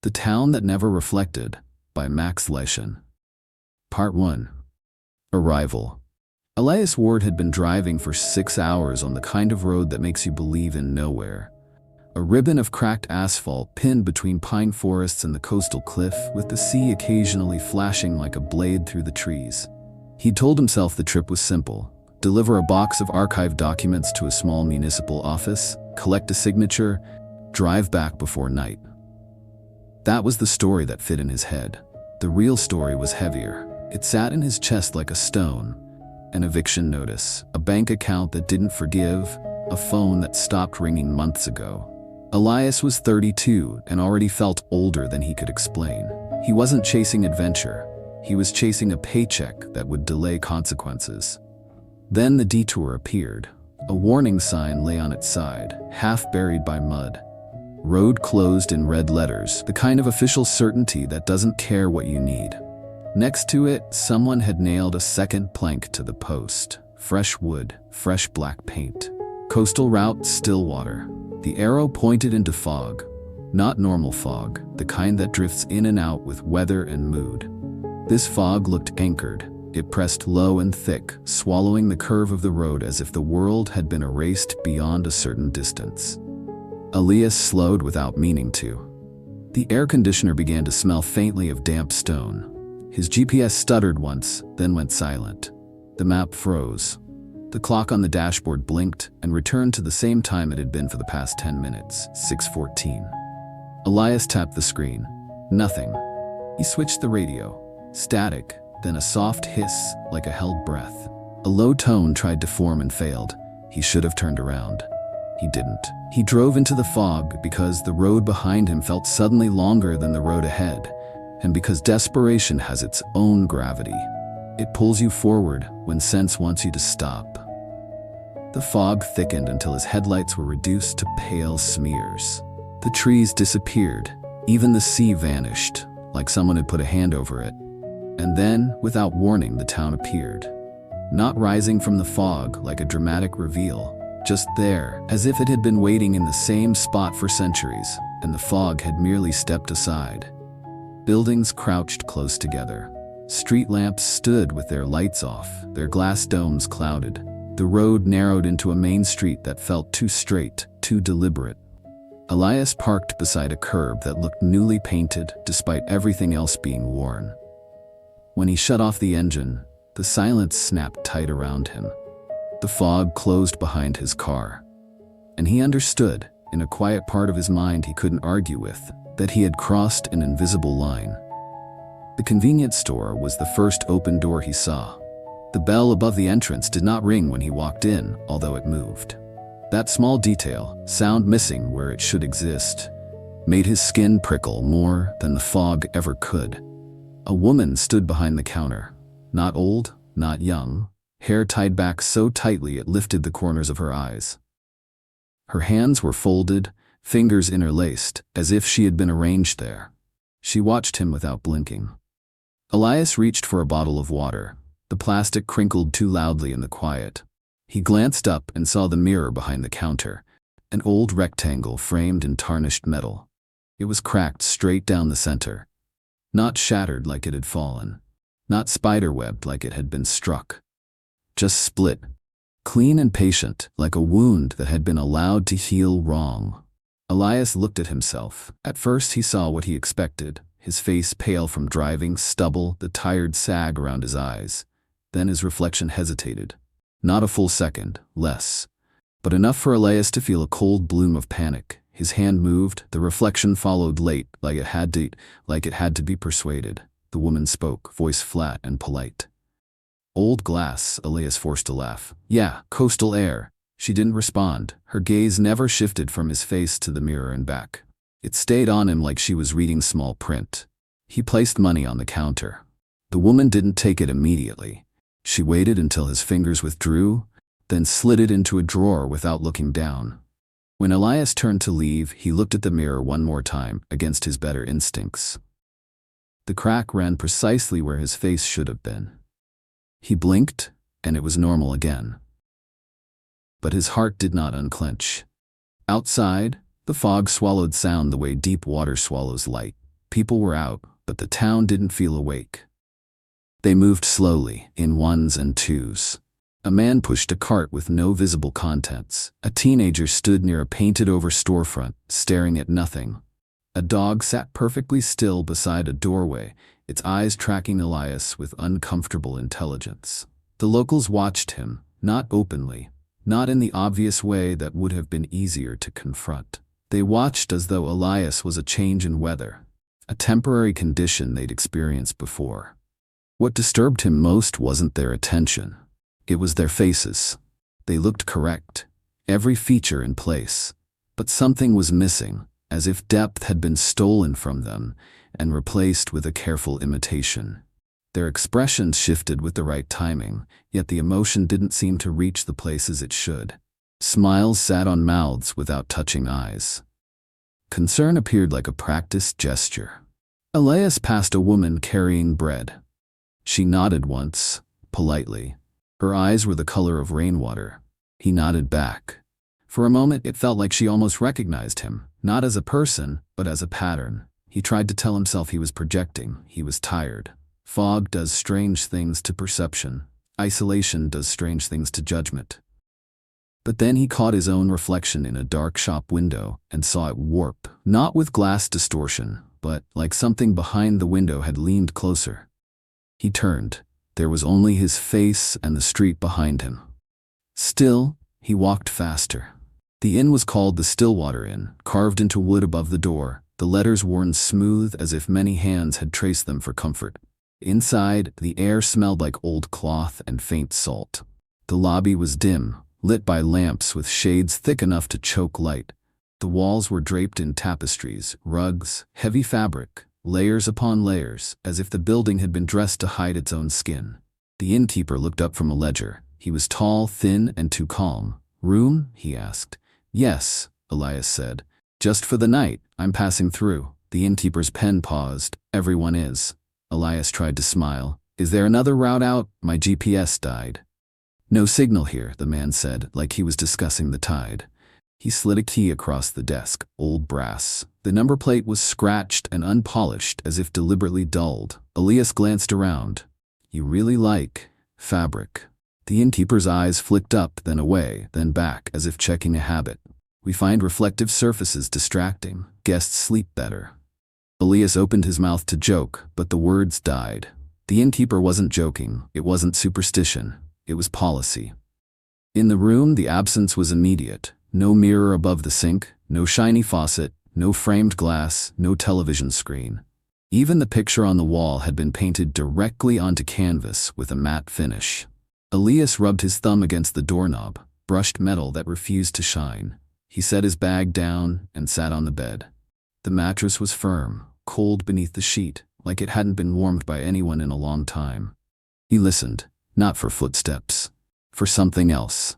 The Town That Never Reflected by Max Lyshyn. Part 1. Arrival. Elias Ward had been driving for 6 hours on the kind of road that makes you believe in nowhere. A ribbon of cracked asphalt pinned between pine forests and the coastal cliff, with the sea occasionally flashing like a blade through the trees. He told himself the trip was simple. Deliver a box of archived documents to a small municipal office, collect a signature, drive back before night. That was the story that fit in his head. The real story was heavier. It sat in his chest like a stone. An eviction notice, a bank account that didn't forgive, a phone that stopped ringing months ago. Elias was 32 and already felt older than he could explain. He wasn't chasing adventure. He was chasing a paycheck that would delay consequences. Then the detour appeared. A warning sign lay on its side, half buried by mud. Road closed in red letters, the kind of official certainty that doesn't care what you need. Next to it, someone had nailed a second plank to the post. Fresh wood, fresh black paint. Coastal route, Stillwater. The arrow pointed into fog. Not normal fog, the kind that drifts in and out with weather and mood. This fog looked anchored. It pressed low and thick, swallowing the curve of the road as if the world had been erased beyond a certain distance. Elias slowed without meaning to. The air conditioner began to smell faintly of damp stone. His GPS stuttered once, then went silent. The map froze. The clock on the dashboard blinked and returned to the same time it had been for the past 10 minutes, 6:14. Elias tapped the screen. Nothing. He switched the radio. Static, then a soft hiss, like a held breath. A low tone tried to form and failed. He should have turned around. He didn't. He drove into the fog because the road behind him felt suddenly longer than the road ahead, and because desperation has its own gravity. It pulls you forward when sense wants you to stop. The fog thickened until his headlights were reduced to pale smears. The trees disappeared. Even the sea vanished, like someone had put a hand over it. And then, without warning, the town appeared. Not rising from the fog like a dramatic reveal, just there, as if it had been waiting in the same spot for centuries, and the fog had merely stepped aside. Buildings crouched close together. Street lamps stood with their lights off, their glass domes clouded. The road narrowed into a main street that felt too straight, too deliberate. Elias parked beside a curb that looked newly painted despite everything else being worn. When he shut off the engine, the silence snapped tight around him. The fog closed behind his car. And he understood, in a quiet part of his mind he couldn't argue with, that he had crossed an invisible line. The convenience store was the first open door he saw. The bell above the entrance did not ring when he walked in, although it moved. That small detail, sound missing where it should exist, made his skin prickle more than the fog ever could. A woman stood behind the counter. Not old, not young. Hair tied back so tightly it lifted the corners of her eyes. Her hands were folded, fingers interlaced, as if she had been arranged there. She watched him without blinking. Elias reached for a bottle of water. The plastic crinkled too loudly in the quiet. He glanced up and saw the mirror behind the counter, an old rectangle framed in tarnished metal. It was cracked straight down the center. Not shattered like it had fallen. Not spiderwebbed like it had been struck. Just split. Clean and patient, like a wound that had been allowed to heal wrong. Elias looked at himself. At first he saw what he expected, his face pale from driving, stubble, the tired sag around his eyes. Then his reflection hesitated. Not a full second, less. But enough for Elias to feel a cold bloom of panic. His hand moved, the reflection followed late, like it had to be persuaded. The woman spoke, voice flat and polite. Old glass, Elias forced a laugh. Yeah, coastal air. She didn't respond. Her gaze never shifted from his face to the mirror and back. It stayed on him like she was reading small print. He placed money on the counter. The woman didn't take it immediately. She waited until his fingers withdrew, then slid it into a drawer without looking down. When Elias turned to leave, he looked at the mirror one more time, against his better instincts. The crack ran precisely where his face should have been. He blinked, and it was normal again. But his heart did not unclench. Outside, the fog swallowed sound the way deep water swallows light. People were out, but the town didn't feel awake. They moved slowly, in ones and twos. A man pushed a cart with no visible contents. A teenager stood near a painted-over storefront, staring at nothing. A dog sat perfectly still beside a doorway, its eyes tracking Elias with uncomfortable intelligence. The locals watched him, not openly, not in the obvious way that would have been easier to confront. They watched as though Elias was a change in weather, a temporary condition they'd experienced before. What disturbed him most wasn't their attention. It was their faces. They looked correct, every feature in place. But something was missing, as if depth had been stolen from them and replaced with a careful imitation. Their expressions shifted with the right timing, yet the emotion didn't seem to reach the places it should. Smiles sat on mouths without touching eyes. Concern appeared like a practiced gesture. Elias passed a woman carrying bread. She nodded once, politely. Her eyes were the color of rainwater. He nodded back. For a moment it felt like she almost recognized him, not as a person, but as a pattern. He tried to tell himself he was projecting. He was tired. Fog does strange things to perception. Isolation does strange things to judgment. But then he caught his own reflection in a dark shop window and saw it warp, not with glass distortion, but like something behind the window had leaned closer. He turned. There was only his face and the street behind him. Still, he walked faster. The inn was called the Stillwater Inn, carved into wood above the door, the letters worn smooth as if many hands had traced them for comfort. Inside, the air smelled like old cloth and faint salt. The lobby was dim, lit by lamps with shades thick enough to choke light. The walls were draped in tapestries, rugs, heavy fabric, layers upon layers, as if the building had been dressed to hide its own skin. The innkeeper looked up from a ledger. He was tall, thin, and too calm. "Room?" he asked. "Yes," Elias said. "Just for the night. I'm passing through." The innkeeper's pen paused. "Everyone is." Elias tried to smile. "Is there another route out? My GPS died." "No signal here," the man said, like he was discussing the tide. He slid a key across the desk, old brass. The number plate was scratched and unpolished, as if deliberately dulled. Elias glanced around. "You really like fabric." The innkeeper's eyes flicked up, then away, then back, as if checking a habit. "We find reflective surfaces distracting. Guests sleep better." Elias opened his mouth to joke, but the words died. The innkeeper wasn't joking. It wasn't superstition. It was policy. In the room, the absence was immediate. No mirror above the sink, no shiny faucet, no framed glass, no television screen. Even the picture on the wall had been painted directly onto canvas with a matte finish. Elias rubbed his thumb against the doorknob, brushed metal that refused to shine. He set his bag down and sat on the bed. The mattress was firm, cold beneath the sheet, like it hadn't been warmed by anyone in a long time. He listened, not for footsteps, for something else.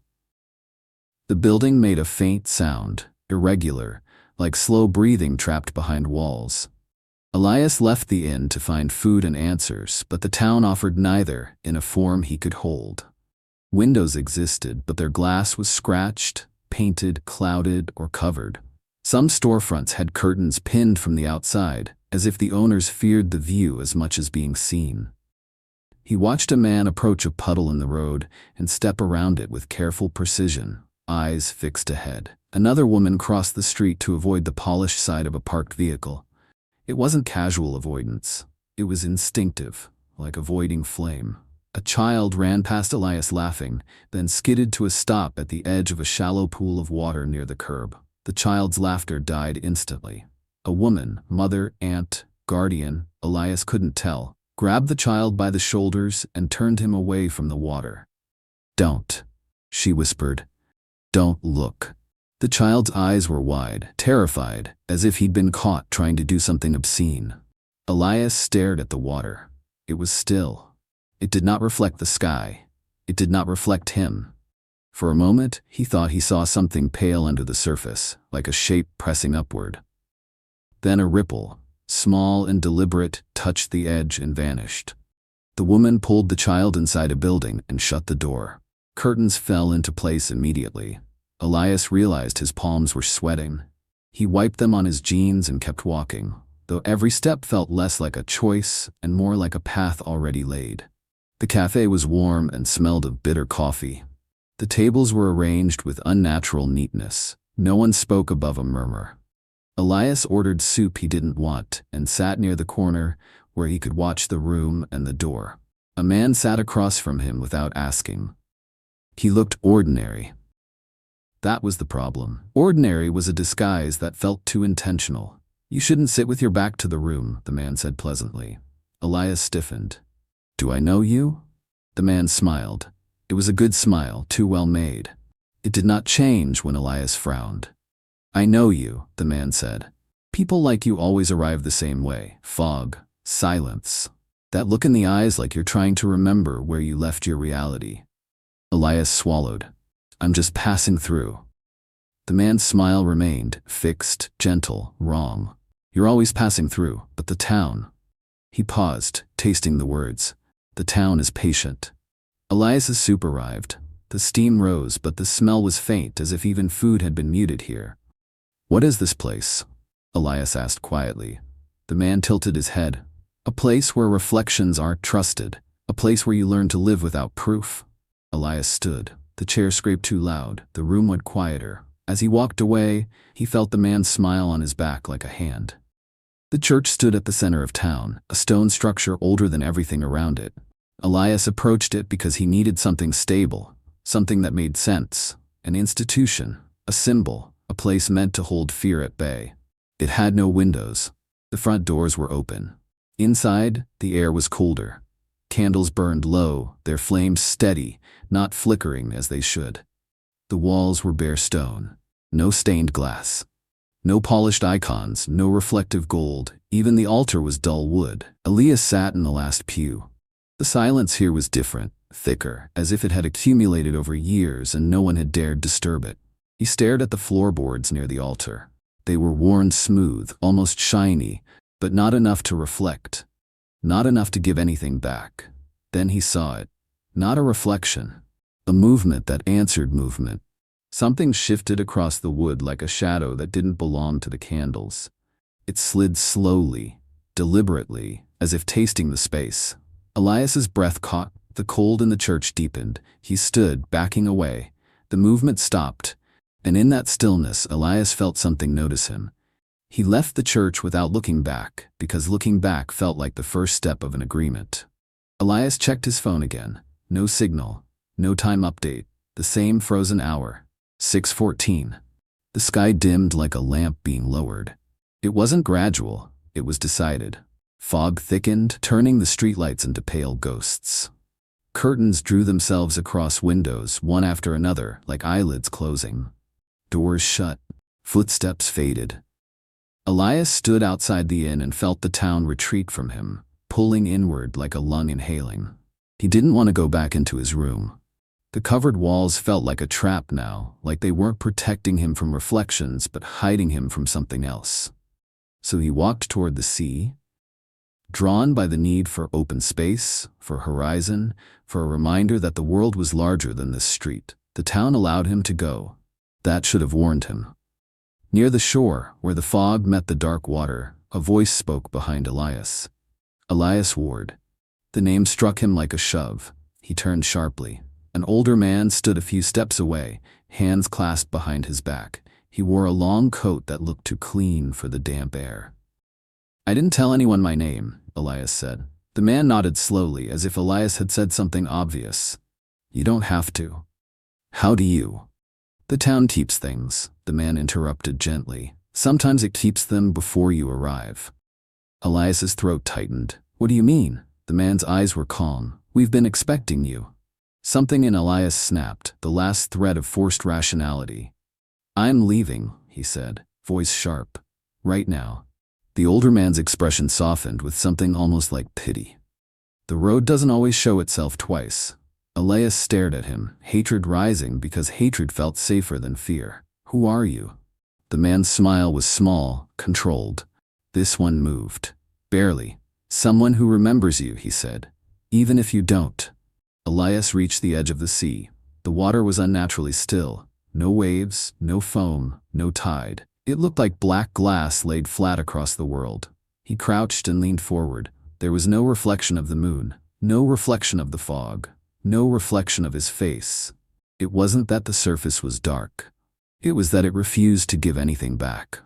The building made a faint sound, irregular, like slow breathing trapped behind walls. Elias left the inn to find food and answers, but the town offered neither in a form he could hold. Windows existed, but their glass was scratched, painted, clouded, or covered. Some storefronts had curtains pinned from the outside, as if the owners feared the view as much as being seen. He watched a man approach a puddle in the road and step around it with careful precision, eyes fixed ahead. Another woman crossed the street to avoid the polished side of a parked vehicle. It wasn't casual avoidance. It was instinctive, like avoiding flame. A child ran past Elias laughing, then skidded to a stop at the edge of a shallow pool of water near the curb. The child's laughter died instantly. A woman, mother, aunt, guardian, Elias couldn't tell, grabbed the child by the shoulders and turned him away from the water. "Don't," she whispered. "Don't look." The child's eyes were wide, terrified, as if he'd been caught trying to do something obscene. Elias stared at the water. It was still. It did not reflect the sky. It did not reflect him. For a moment, he thought he saw something pale under the surface, like a shape pressing upward. Then a ripple, small and deliberate, touched the edge and vanished. The woman pulled the child inside a building and shut the door. Curtains fell into place immediately. Elias realized his palms were sweating. He wiped them on his jeans and kept walking. though every step felt less like a choice and more like a path already laid. The cafe was warm and smelled of bitter coffee. The tables were arranged with unnatural neatness. No one spoke above a murmur. Elias ordered soup he didn't want and sat near the corner where he could watch the room and the door. A man sat across from him without asking. He looked ordinary. That was the problem. Ordinary was a disguise that felt too intentional. "You shouldn't sit with your back to the room," the man said pleasantly. Elias stiffened. "Do I know you?" The man smiled. It was a good smile, too well made. It did not change when Elias frowned. "I know you," the man said. "People like you always arrive the same way. Fog, silence. That look in the eyes like you're trying to remember where you left your reality." Elias swallowed. "I'm just passing through." The man's smile remained, fixed, gentle, wrong. "You're always passing through, but the town." He paused, tasting the words. "The town is patient." Elias's soup arrived. The steam rose, but the smell was faint, as if even food had been muted here. "What is this place?" Elias asked quietly. The man tilted his head. "A place where reflections aren't trusted. A place where you learn to live without proof." Elias stood. The chair scraped too loud. The room went quieter. As he walked away, he felt the man's smile on his back like a hand. The church stood at the center of town, a stone structure older than everything around it. Elias approached it because he needed something stable, something that made sense, an institution, a symbol, a place meant to hold fear at bay. It had no windows. The front doors were open. Inside, the air was colder. Candles burned low, their flames steady, not flickering as they should. The walls were bare stone. No stained glass. No polished icons, no reflective gold. Even the altar was dull wood. Elias sat in the last pew. The silence here was different, thicker, as if it had accumulated over years and no one had dared disturb it. He stared at the floorboards near the altar. They were worn smooth, almost shiny, but not enough to reflect. Not enough to give anything back. Then he saw it. Not a reflection. A movement that answered movement. Something shifted across the wood like a shadow that didn't belong to the candles. It slid slowly, deliberately, as if tasting the space. Elias's breath caught. The cold in the church deepened. He stood, backing away. The movement stopped, and in that stillness, Elias felt something notice him. He left the church without looking back, because looking back felt like the first step of an agreement. Elias checked his phone again. No signal. No time update. The same frozen hour. 6:14. The sky dimmed like a lamp being lowered. It wasn't gradual. It was decided. Fog thickened, turning the streetlights into pale ghosts. Curtains drew themselves across windows, one after another, like eyelids closing. Doors shut. Footsteps faded. Elias stood outside the inn and felt the town retreat from him, pulling inward like a lung inhaling. He didn't want to go back into his room. The covered walls felt like a trap now, like they weren't protecting him from reflections but hiding him from something else. So he walked toward the sea, drawn by the need for open space, for horizon, for a reminder that the world was larger than this street. The town allowed him to go. That should have warned him. Near the shore, where the fog met the dark water, a voice spoke behind Elias. Elias Ward. The name struck him like a shove. He turned sharply. An older man stood a few steps away, hands clasped behind his back. He wore a long coat that looked too clean for the damp air. "I didn't tell anyone my name," Elias said. The man nodded slowly, as if Elias had said something obvious. "You don't have to." "How do you?" "The town keeps things," the man interrupted gently. "Sometimes it keeps them before you arrive." Elias's throat tightened. "What do you mean?" The man's eyes were calm. "We've been expecting you." Something in Elias snapped, the last thread of forced rationality. "I'm leaving," he said, voice sharp. "Right now." The older man's expression softened with something almost like pity. "The road doesn't always show itself twice." Elias stared at him, hatred rising because hatred felt safer than fear. "Who are you?" The man's smile was small, controlled. This one moved. "Barely. Someone who remembers you," he said. "Even if you don't." Elias reached the edge of the sea. The water was unnaturally still. No waves, no foam, no tide. It looked like black glass laid flat across the world. He He crouched and leaned forward. There was no reflection of the moon, no reflection of the fog, no reflection of his face. It wasn't that the surface was dark. It was that it refused to give anything back.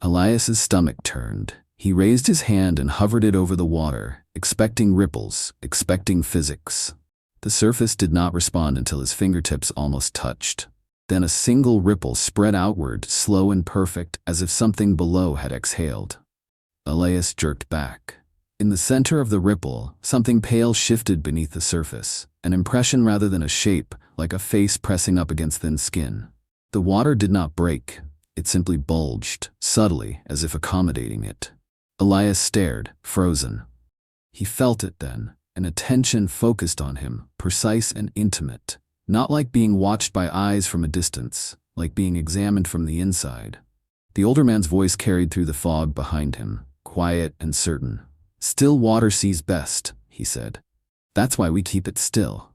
Elias's stomach turned. He raised his hand and hovered it over the water, expecting ripples, expecting physics. The surface did not respond until his fingertips almost touched. Then a single ripple spread outward, slow and perfect, as if something below had exhaled. Elias jerked back. In the center of the ripple, something pale shifted beneath the surface, an impression rather than a shape, like a face pressing up against thin skin. The water did not break. It simply bulged, subtly, as if accommodating it. Elias stared, frozen. He felt it then, an attention focused on him, precise and intimate. Not like being watched by eyes from a distance, like being examined from the inside. The older man's voice carried through the fog behind him, quiet and certain. "Stillwater sees best," he said. "That's why we keep it still."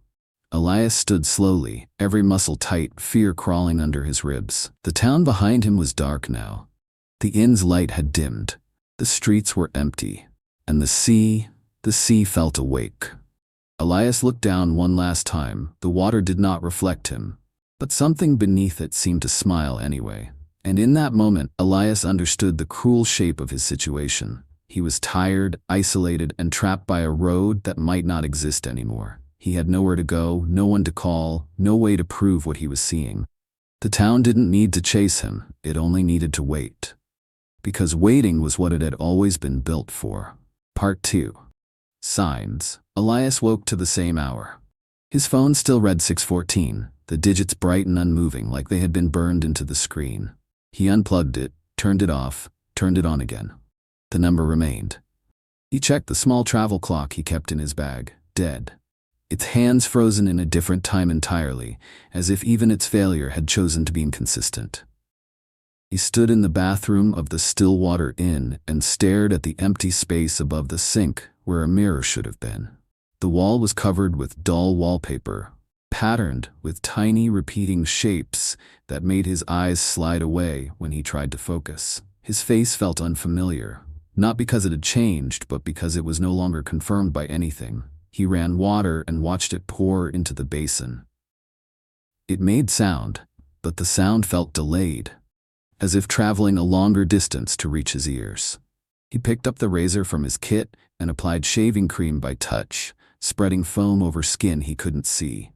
Elias stood slowly, every muscle tight, fear crawling under his ribs. The town behind him was dark now. The inn's light had dimmed. The streets were empty. And the sea felt awake. Elias looked down one last time. The water did not reflect him, but something beneath it seemed to smile anyway. And in that moment, Elias understood the cruel shape of his situation. He was tired, isolated, and trapped by a road that might not exist anymore. He had nowhere to go, no one to call, no way to prove what he was seeing. The town didn't need to chase him, it only needed to wait. Because waiting was what it had always been built for. Part 2. Signs. Elias woke to the same hour. His phone still read 6:14, the digits bright and unmoving like they had been burned into the screen. He unplugged it, turned it off, turned it on again. The number remained. He checked the small travel clock he kept in his bag, dead. Its hands frozen in a different time entirely, as if even its failure had chosen to be inconsistent. He stood in the bathroom of the Stillwater Inn and stared at the empty space above the sink where a mirror should have been. The wall was covered with dull wallpaper, patterned with tiny repeating shapes that made his eyes slide away when he tried to focus. His face felt unfamiliar, not because it had changed, but because it was no longer confirmed by anything. He ran water and watched it pour into the basin. It made sound, but the sound felt delayed, as if traveling a longer distance to reach his ears. He picked up the razor from his kit and applied shaving cream by touch, spreading foam over skin he couldn't see.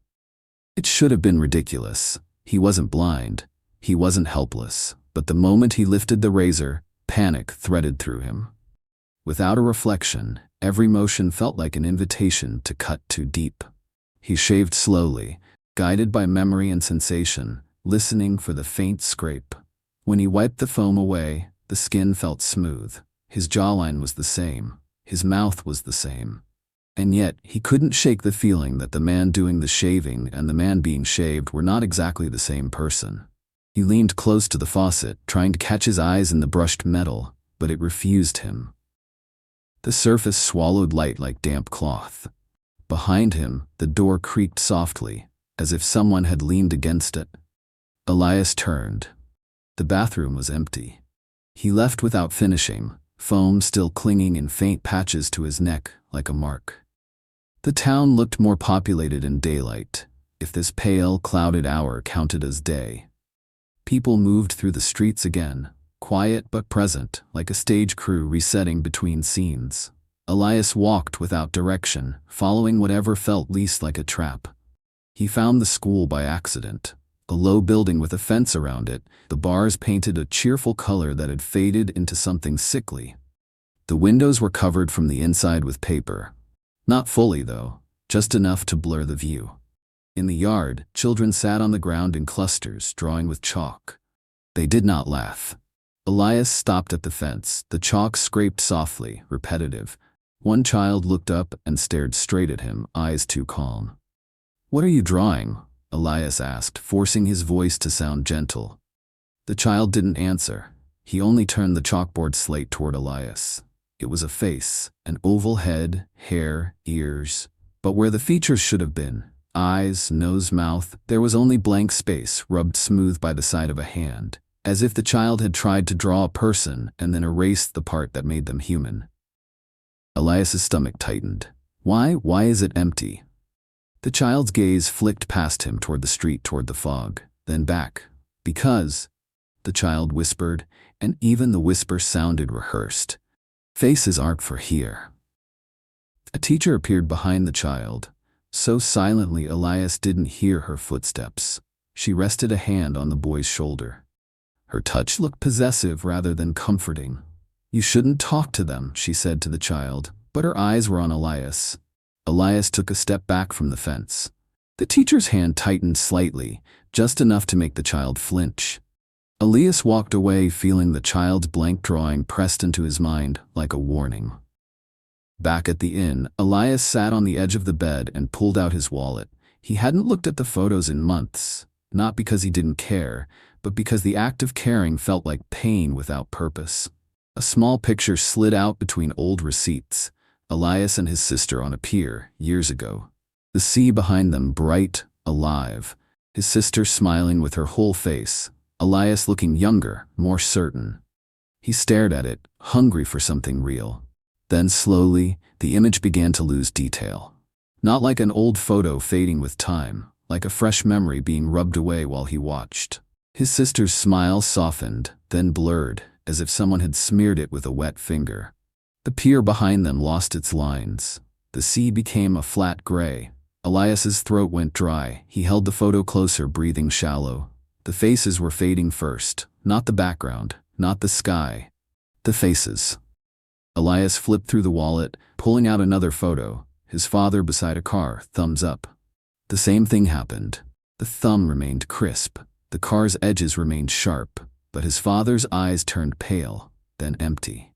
It should have been ridiculous. He wasn't blind. He wasn't helpless. But the moment he lifted the razor, panic threaded through him. Without a reflection, every motion felt like an invitation to cut too deep. He shaved slowly, guided by memory and sensation, listening for the faint scrape. When he wiped the foam away, the skin felt smooth. His jawline was the same. His mouth was the same. And yet, he couldn't shake the feeling that the man doing the shaving and the man being shaved were not exactly the same person. He leaned close to the faucet, trying to catch his eyes in the brushed metal, but it refused him. The surface swallowed light like damp cloth. Behind him, the door creaked softly, as if someone had leaned against it. Elias turned. The bathroom was empty. He left without finishing, foam still clinging in faint patches to his neck like a mark. The town looked more populated in daylight, if this pale, clouded hour counted as day. People moved through the streets again, quiet but present, like a stage crew resetting between scenes. Elias walked without direction, following whatever felt least like a trap. He found the school by accident. A low building with a fence around it, the bars painted a cheerful color that had faded into something sickly. The windows were covered from the inside with paper. Not fully, though, just enough to blur the view. In the yard, children sat on the ground in clusters, drawing with chalk. They did not laugh. Elias stopped at the fence. The chalk scraped softly, repetitive. One child looked up and stared straight at him, eyes too calm. "What are you drawing?" Elias asked, forcing his voice to sound gentle. The child didn't answer. He only turned the chalkboard slate toward Elias. It was a face, an oval head, hair, ears. But where the features should have been, eyes, nose, mouth, there was only blank space rubbed smooth by the side of a hand, as if the child had tried to draw a person and then erased the part that made them human. Elias's stomach tightened. Why is it empty? The child's gaze flicked past him toward the street, toward the fog, then back. Because, the child whispered, and even the whisper sounded rehearsed. Faces aren't for here. A teacher appeared behind the child, so silently Elias didn't hear her footsteps. She rested a hand on the boy's shoulder. Her touch looked possessive rather than comforting. You shouldn't talk to them, she said to the child, but her eyes were on Elias. Elias took a step back from the fence. The teacher's hand tightened slightly, just enough to make the child flinch. Elias walked away, feeling the child's blank drawing pressed into his mind like a warning. Back at the inn, Elias sat on the edge of the bed and pulled out his wallet. He hadn't looked at the photos in months, not because he didn't care, but because the act of caring felt like pain without purpose. A small picture slid out between old receipts. Elias and his sister on a pier, years ago. The sea behind them bright, alive. His sister smiling with her whole face. Elias looking younger, more certain. He stared at it, hungry for something real. Then slowly, the image began to lose detail. Not like an old photo fading with time, like a fresh memory being rubbed away while he watched. His sister's smile softened, then blurred, as if someone had smeared it with a wet finger. The pier behind them lost its lines. The sea became a flat gray. Elias's throat went dry. He held the photo closer, breathing shallow. The faces were fading first, not the background, not the sky. The faces. Elias flipped through the wallet, pulling out another photo. His father beside a car, thumbs up. The same thing happened. The thumb remained crisp. The car's edges remained sharp, but his father's eyes turned pale, then empty.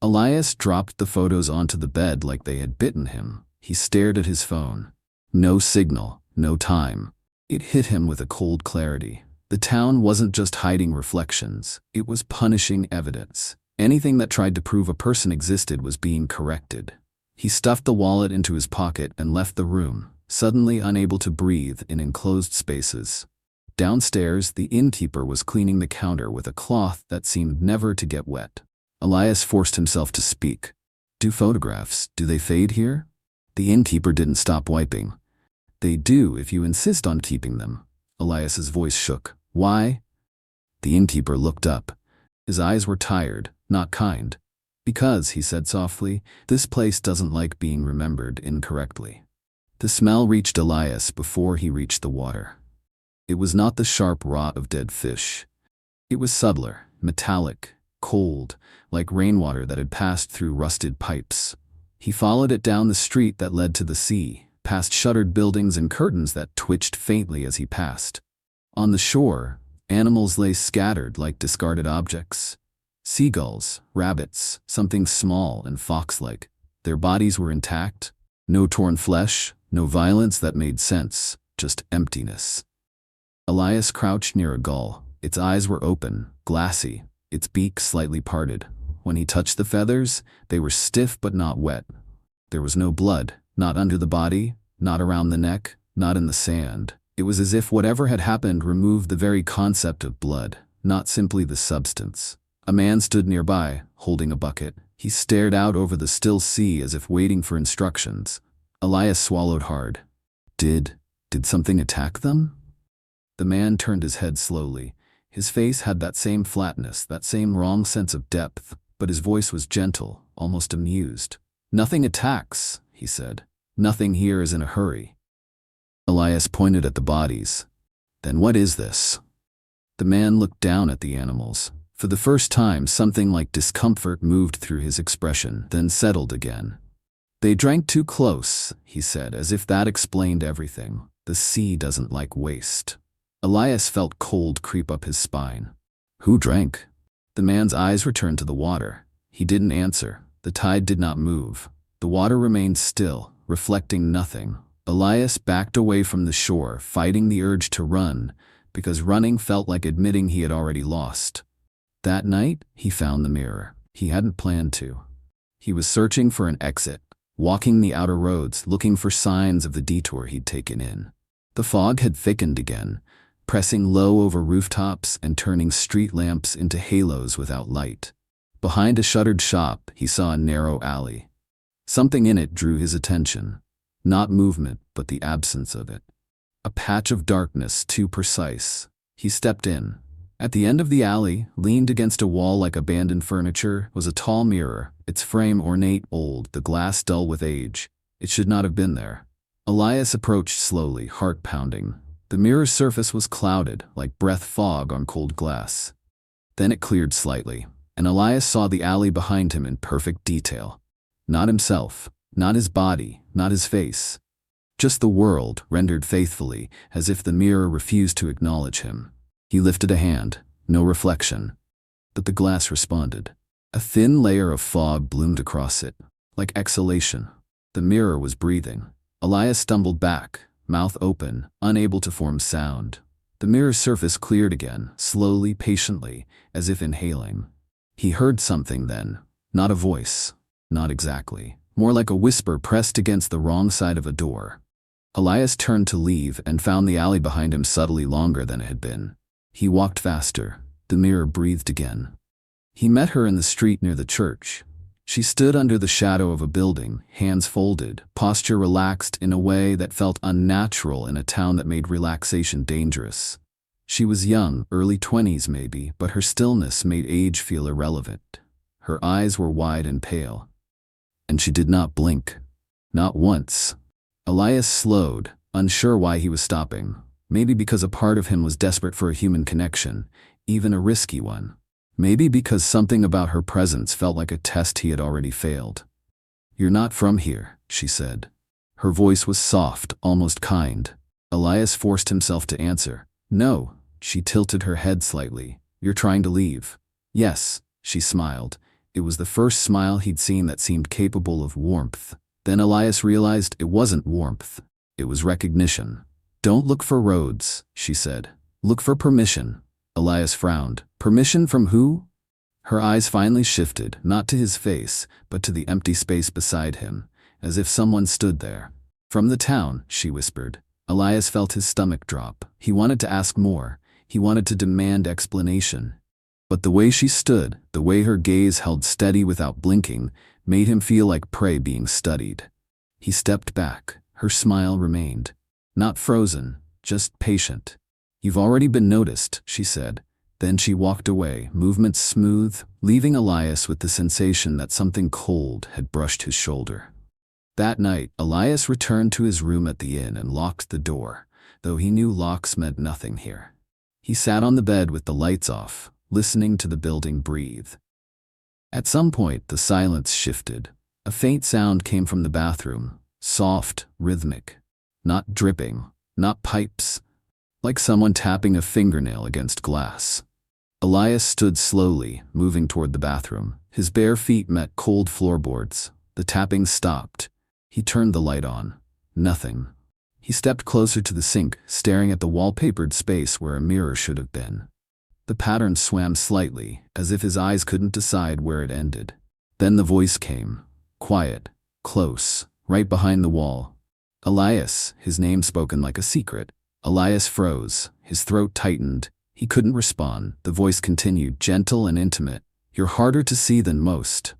Elias dropped the photos onto the bed like they had bitten him. He stared at his phone. No signal, no time. It hit him with a cold clarity. The town wasn't just hiding reflections, it was punishing evidence. Anything that tried to prove a person existed was being corrected. He stuffed the wallet into his pocket and left the room, suddenly unable to breathe in enclosed spaces. Downstairs, the innkeeper was cleaning the counter with a cloth that seemed never to get wet. Elias forced himself to speak. Do photographs, do they fade here? The innkeeper didn't stop wiping. They do if you insist on keeping them. Elias's voice shook. Why? The innkeeper looked up. His eyes were tired, not kind. Because, he said softly, this place doesn't like being remembered incorrectly. The smell reached Elias before he reached the water. It was not the sharp rot of dead fish. It was subtler, metallic, cold, like rainwater that had passed through rusted pipes. He followed it down the street that led to the sea, past shuttered buildings and curtains that twitched faintly as he passed. On the shore, animals lay scattered like discarded objects. Seagulls, rabbits, something small and fox-like. Their bodies were intact. No torn flesh, no violence that made sense, just emptiness. Elias crouched near a gull. Its eyes were open, glassy, its beak slightly parted. When he touched the feathers, they were stiff but not wet. There was no blood, not under the body, not around the neck, not in the sand. It was as if whatever had happened removed the very concept of blood, not simply the substance. A man stood nearby, holding a bucket. He stared out over the still sea as if waiting for instructions. Elias swallowed hard. Did something attack them? The man turned his head slowly. His face had that same flatness, that same wrong sense of depth, but his voice was gentle, almost amused. Nothing attacks, he said. Nothing here is in a hurry. Elias pointed at the bodies. Then what is this? The man looked down at the animals. For the first time, something like discomfort moved through his expression, then settled again. They drank too close, he said, as if that explained everything. The sea doesn't like waste. Elias felt cold creep up his spine. Who drank? The man's eyes returned to the water. He didn't answer. The tide did not move. The water remained still, reflecting nothing. Elias backed away from the shore, fighting the urge to run, because running felt like admitting he had already lost. That night, he found the mirror. He hadn't planned to. He was searching for an exit, walking the outer roads, looking for signs of the detour he'd taken in. The fog had thickened again, pressing low over rooftops and turning street lamps into halos without light. Behind a shuttered shop, he saw a narrow alley. Something in it drew his attention. Not movement, but the absence of it. A patch of darkness too precise. He stepped in. At the end of the alley, leaned against a wall like abandoned furniture, was a tall mirror, its frame ornate, old, the glass dull with age. It should not have been there. Elias approached slowly, heart pounding. The mirror's surface was clouded, like breath fog on cold glass. Then it cleared slightly, and Elias saw the alley behind him in perfect detail. Not himself, not his body, not his face. Just the world, rendered faithfully, as if the mirror refused to acknowledge him. He lifted a hand, no reflection. But the glass responded. A thin layer of fog bloomed across it, like exhalation. The mirror was breathing. Elias stumbled back, mouth open, unable to form sound. The mirror's surface cleared again, slowly, patiently, as if inhaling. He heard something then, not a voice, not exactly, more like a whisper pressed against the wrong side of a door. Elias turned to leave and found the alley behind him subtly longer than it had been. He walked faster. The mirror breathed again. He met her in the street near the church. She stood under the shadow of a building, hands folded, posture relaxed in a way that felt unnatural in a town that made relaxation dangerous. She was young, early 20s maybe, but her stillness made age feel irrelevant. Her eyes were wide and pale. And she did not blink. Not once. Elias slowed, unsure why he was stopping. Maybe because a part of him was desperate for a human connection, even a risky one. Maybe because something about her presence felt like a test he had already failed. "You're not from here," she said. Her voice was soft, almost kind. Elias forced himself to answer. "No." She tilted her head slightly. "You're trying to leave." "Yes," she smiled. It was the first smile he'd seen that seemed capable of warmth. Then Elias realized it wasn't warmth. It was recognition. "Don't look for roads," she said. "Look for permission." Elias frowned. "Permission from who?" Her eyes finally shifted, not to his face, but to the empty space beside him, as if someone stood there. "From the town," she whispered. Elias felt his stomach drop. He wanted to ask more. He wanted to demand explanation. But the way she stood, the way her gaze held steady without blinking, made him feel like prey being studied. He stepped back. Her smile remained. Not frozen, just patient. "You've already been noticed," she said. Then she walked away, movements smooth, leaving Elias with the sensation that something cold had brushed his shoulder. That night, Elias returned to his room at the inn and locked the door, though he knew locks meant nothing here. He sat on the bed with the lights off, listening to the building breathe. At some point, the silence shifted. A faint sound came from the bathroom, soft, rhythmic. Not dripping, not pipes, like someone tapping a fingernail against glass. Elias stood slowly, moving toward the bathroom. His bare feet met cold floorboards. The tapping stopped. He turned the light on. Nothing. He stepped closer to the sink, staring at the wallpapered space where a mirror should have been. The pattern swam slightly, as if his eyes couldn't decide where it ended. Then the voice came. Quiet, close, right behind the wall. "Elias," his name spoken like a secret. Elias froze. His throat tightened. He couldn't respond. The voice continued, gentle and intimate. "You're harder to see than most."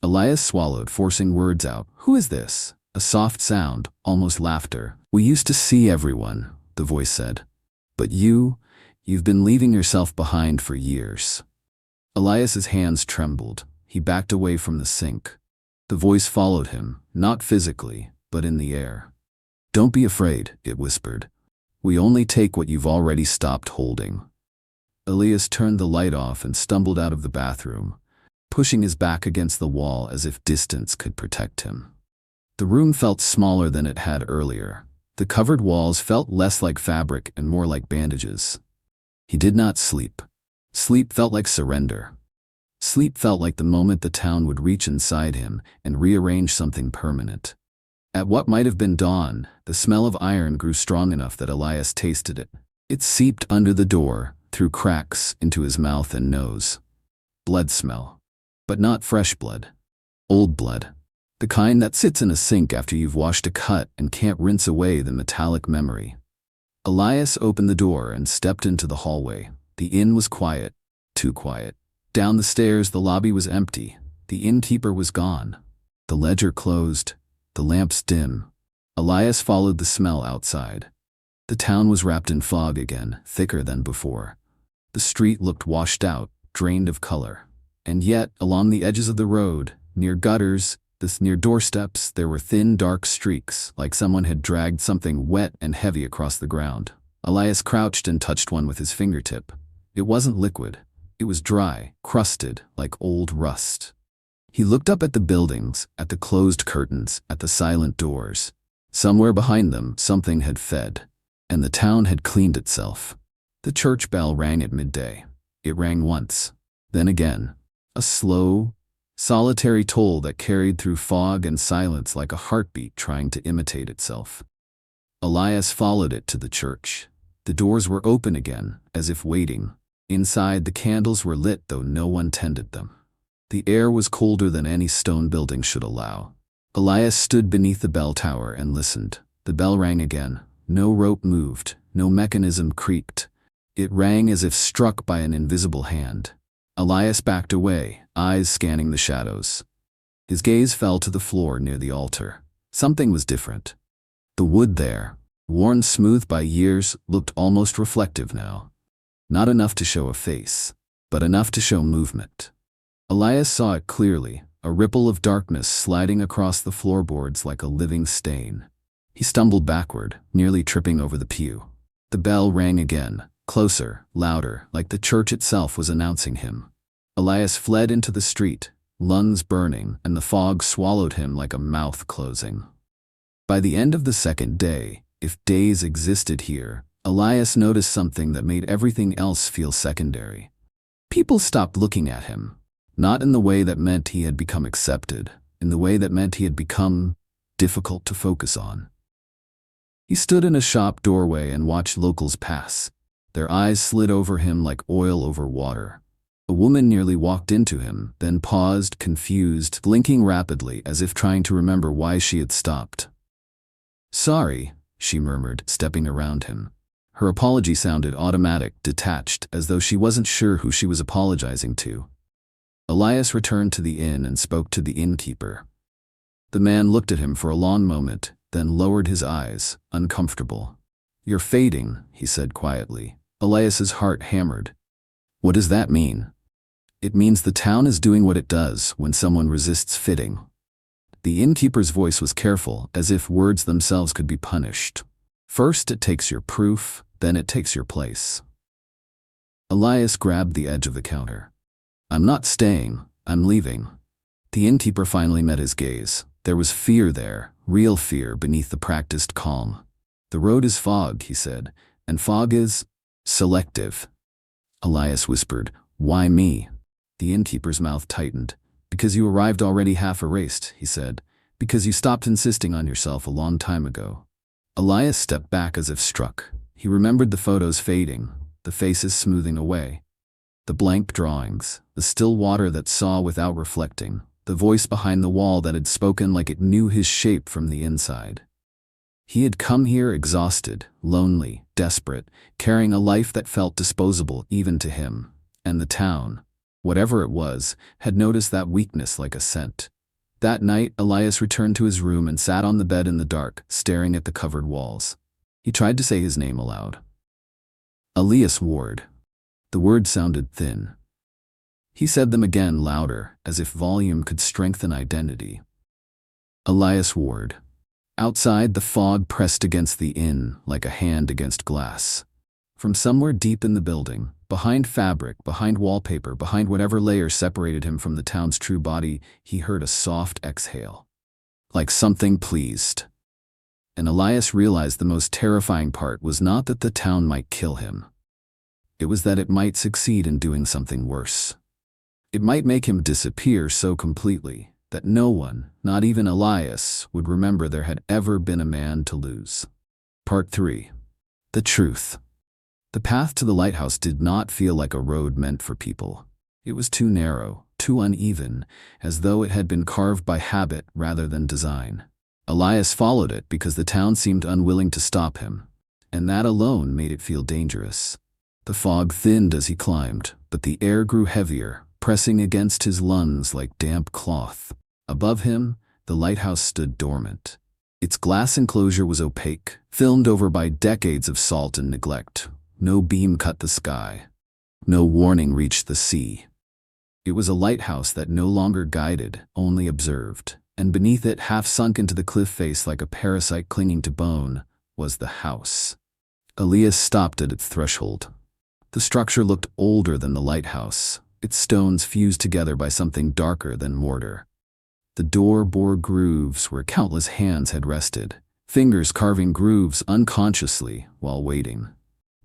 Elias swallowed, forcing words out. "Who is this?" A soft sound, almost laughter. "We used to see everyone," the voice said. "But you've been leaving yourself behind for years." Elias's hands trembled. He backed away from the sink. The voice followed him, not physically, but in the air. "Don't be afraid," it whispered. "We only take what you've already stopped holding." Elias turned the light off and stumbled out of the bathroom, pushing his back against the wall as if distance could protect him. The room felt smaller than it had earlier. The covered walls felt less like fabric and more like bandages. He did not sleep. Sleep felt like surrender. Sleep felt like the moment the town would reach inside him and rearrange something permanent. At what might have been dawn, the smell of iron grew strong enough that Elias tasted it. It seeped under the door, through cracks, into his mouth and nose. Blood smell. But not fresh blood. Old blood. The kind that sits in a sink after you've washed a cut and can't rinse away the metallic memory. Elias opened the door and stepped into the hallway. The inn was quiet. Too quiet. Down the stairs, the lobby was empty. The innkeeper was gone. The ledger closed, the lamps dim. Elias followed the smell outside. The town was wrapped in fog again, thicker than before. The street looked washed out, drained of color. And yet, along the edges of the road, near gutters, near doorsteps, there were thin, dark streaks, like someone had dragged something wet and heavy across the ground. Elias crouched and touched one with his fingertip. It wasn't liquid. It was dry, crusted, like old rust. He looked up at the buildings, at the closed curtains, at the silent doors. Somewhere behind them, something had fed, and the town had cleaned itself. The church bell rang at midday. It rang once, then again, a slow, solitary toll that carried through fog and silence like a heartbeat trying to imitate itself. Elias followed it to the church. The doors were open again, as if waiting. Inside, the candles were lit, though no one tended them. The air was colder than any stone building should allow. Elias stood beneath the bell tower and listened. The bell rang again. No rope moved, no mechanism creaked. It rang as if struck by an invisible hand. Elias backed away, eyes scanning the shadows. His gaze fell to the floor near the altar. Something was different. The wood there, worn smooth by years, looked almost reflective now. Not enough to show a face, but enough to show movement. Elias saw it clearly, a ripple of darkness sliding across the floorboards like a living stain. He stumbled backward, nearly tripping over the pew. The bell rang again, closer, louder, like the church itself was announcing him. Elias fled into the street, lungs burning, and the fog swallowed him like a mouth closing. By the end of the second day, if days existed here, Elias noticed something that made everything else feel secondary. People stopped looking at him. Not in the way that meant he had become accepted, in the way that meant he had become difficult to focus on. He stood in a shop doorway and watched locals pass. Their eyes slid over him like oil over water. A woman nearly walked into him, then paused, confused, blinking rapidly as if trying to remember why she had stopped. "Sorry," she murmured, stepping around him. Her apology sounded automatic, detached, as though she wasn't sure who she was apologizing to. Elias returned to the inn and spoke to the innkeeper. The man looked at him for a long moment, then lowered his eyes, uncomfortable. "You're fading," he said quietly. Elias's heart hammered. "What does that mean?" "It means the town is doing what it does when someone resists fitting." The innkeeper's voice was careful, as if words themselves could be punished. "First it takes your proof, then it takes your place." Elias grabbed the edge of the counter. "I'm not staying, I'm leaving." The innkeeper finally met his gaze. There was fear there, real fear beneath the practiced calm. "The road is fog," he said, "and fog is selective." Elias whispered, "Why me?" The innkeeper's mouth tightened. "Because you arrived already half erased," he said. "Because you stopped insisting on yourself a long time ago." Elias stepped back as if struck. He remembered the photos fading, the faces smoothing away. The blank drawings, the still water that saw without reflecting, the voice behind the wall that had spoken like it knew his shape from the inside. He had come here exhausted, lonely, desperate, carrying a life that felt disposable even to him. And the town, whatever it was, had noticed that weakness like a scent. That night, Elias returned to his room and sat on the bed in the dark, staring at the covered walls. He tried to say his name aloud. Elias Ward. The words sounded thin. He said them again louder, as if volume could strengthen identity. Elias Ward. Outside, the fog pressed against the inn like a hand against glass. From somewhere deep in the building, behind fabric, behind wallpaper, behind whatever layer separated him from the town's true body, he heard a soft exhale. Like something pleased. And Elias realized the most terrifying part was not that the town might kill him. It was that it might succeed in doing something worse. It might make him disappear so completely that no one, not even Elias, would remember there had ever been a man to lose. Part 3. The truth. The path to the lighthouse did not feel like a road meant for people. It was too narrow, too uneven, as though it had been carved by habit rather than design. Elias followed it because the town seemed unwilling to stop him, and that alone made it feel dangerous. The fog thinned as he climbed, but the air grew heavier, pressing against his lungs like damp cloth. Above him, The lighthouse stood dormant. Its glass enclosure was opaque, filmed over by decades of salt and neglect. No beam cut the sky. No warning reached the sea. It was a lighthouse that no longer guided, only observed, and beneath it, half sunk into the cliff face like a parasite clinging to bone, was the house. Elias stopped at its threshold. The structure looked older than the lighthouse, its stones fused together by something darker than mortar. The door bore grooves where countless hands had rested, fingers carving grooves unconsciously while waiting.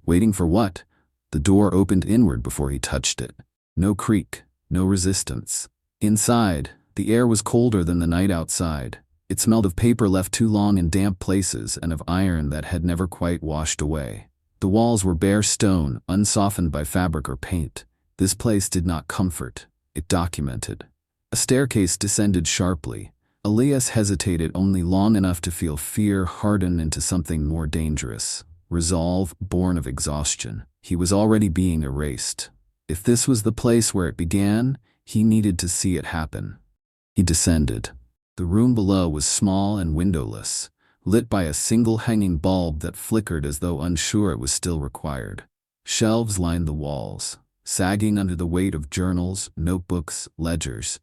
Waiting for what? The door opened inward before he touched it. No creak, no resistance. Inside, the air was colder than the night outside. It smelled of paper left too long in damp places and of iron that had never quite washed away. The walls were bare stone, unsoftened by fabric or paint. This place did not comfort, it documented. A staircase descended sharply. Elias hesitated only long enough to feel fear harden into something more dangerous. Resolve born of exhaustion. He was already being erased. If this was the place where it began, he needed to see it happen. He descended. The room below was small and windowless, lit by a single hanging bulb that flickered as though unsure it was still required. Shelves lined the walls, sagging under the weight of journals, notebooks, ledgers.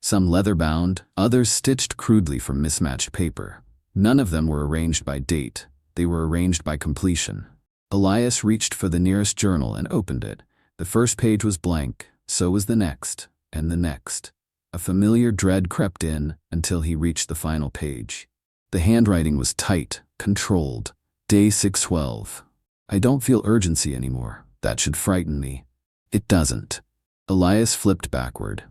Some leather-bound, others stitched crudely from mismatched paper. None of them were arranged by date. They were arranged by completion. Elias reached for the nearest journal and opened it. The first page was blank, so was the next, and the next. A familiar dread crept in until he reached the final page. The handwriting was tight, controlled. Day 612. I don't feel urgency anymore. That should frighten me. It doesn't. Elias flipped backward.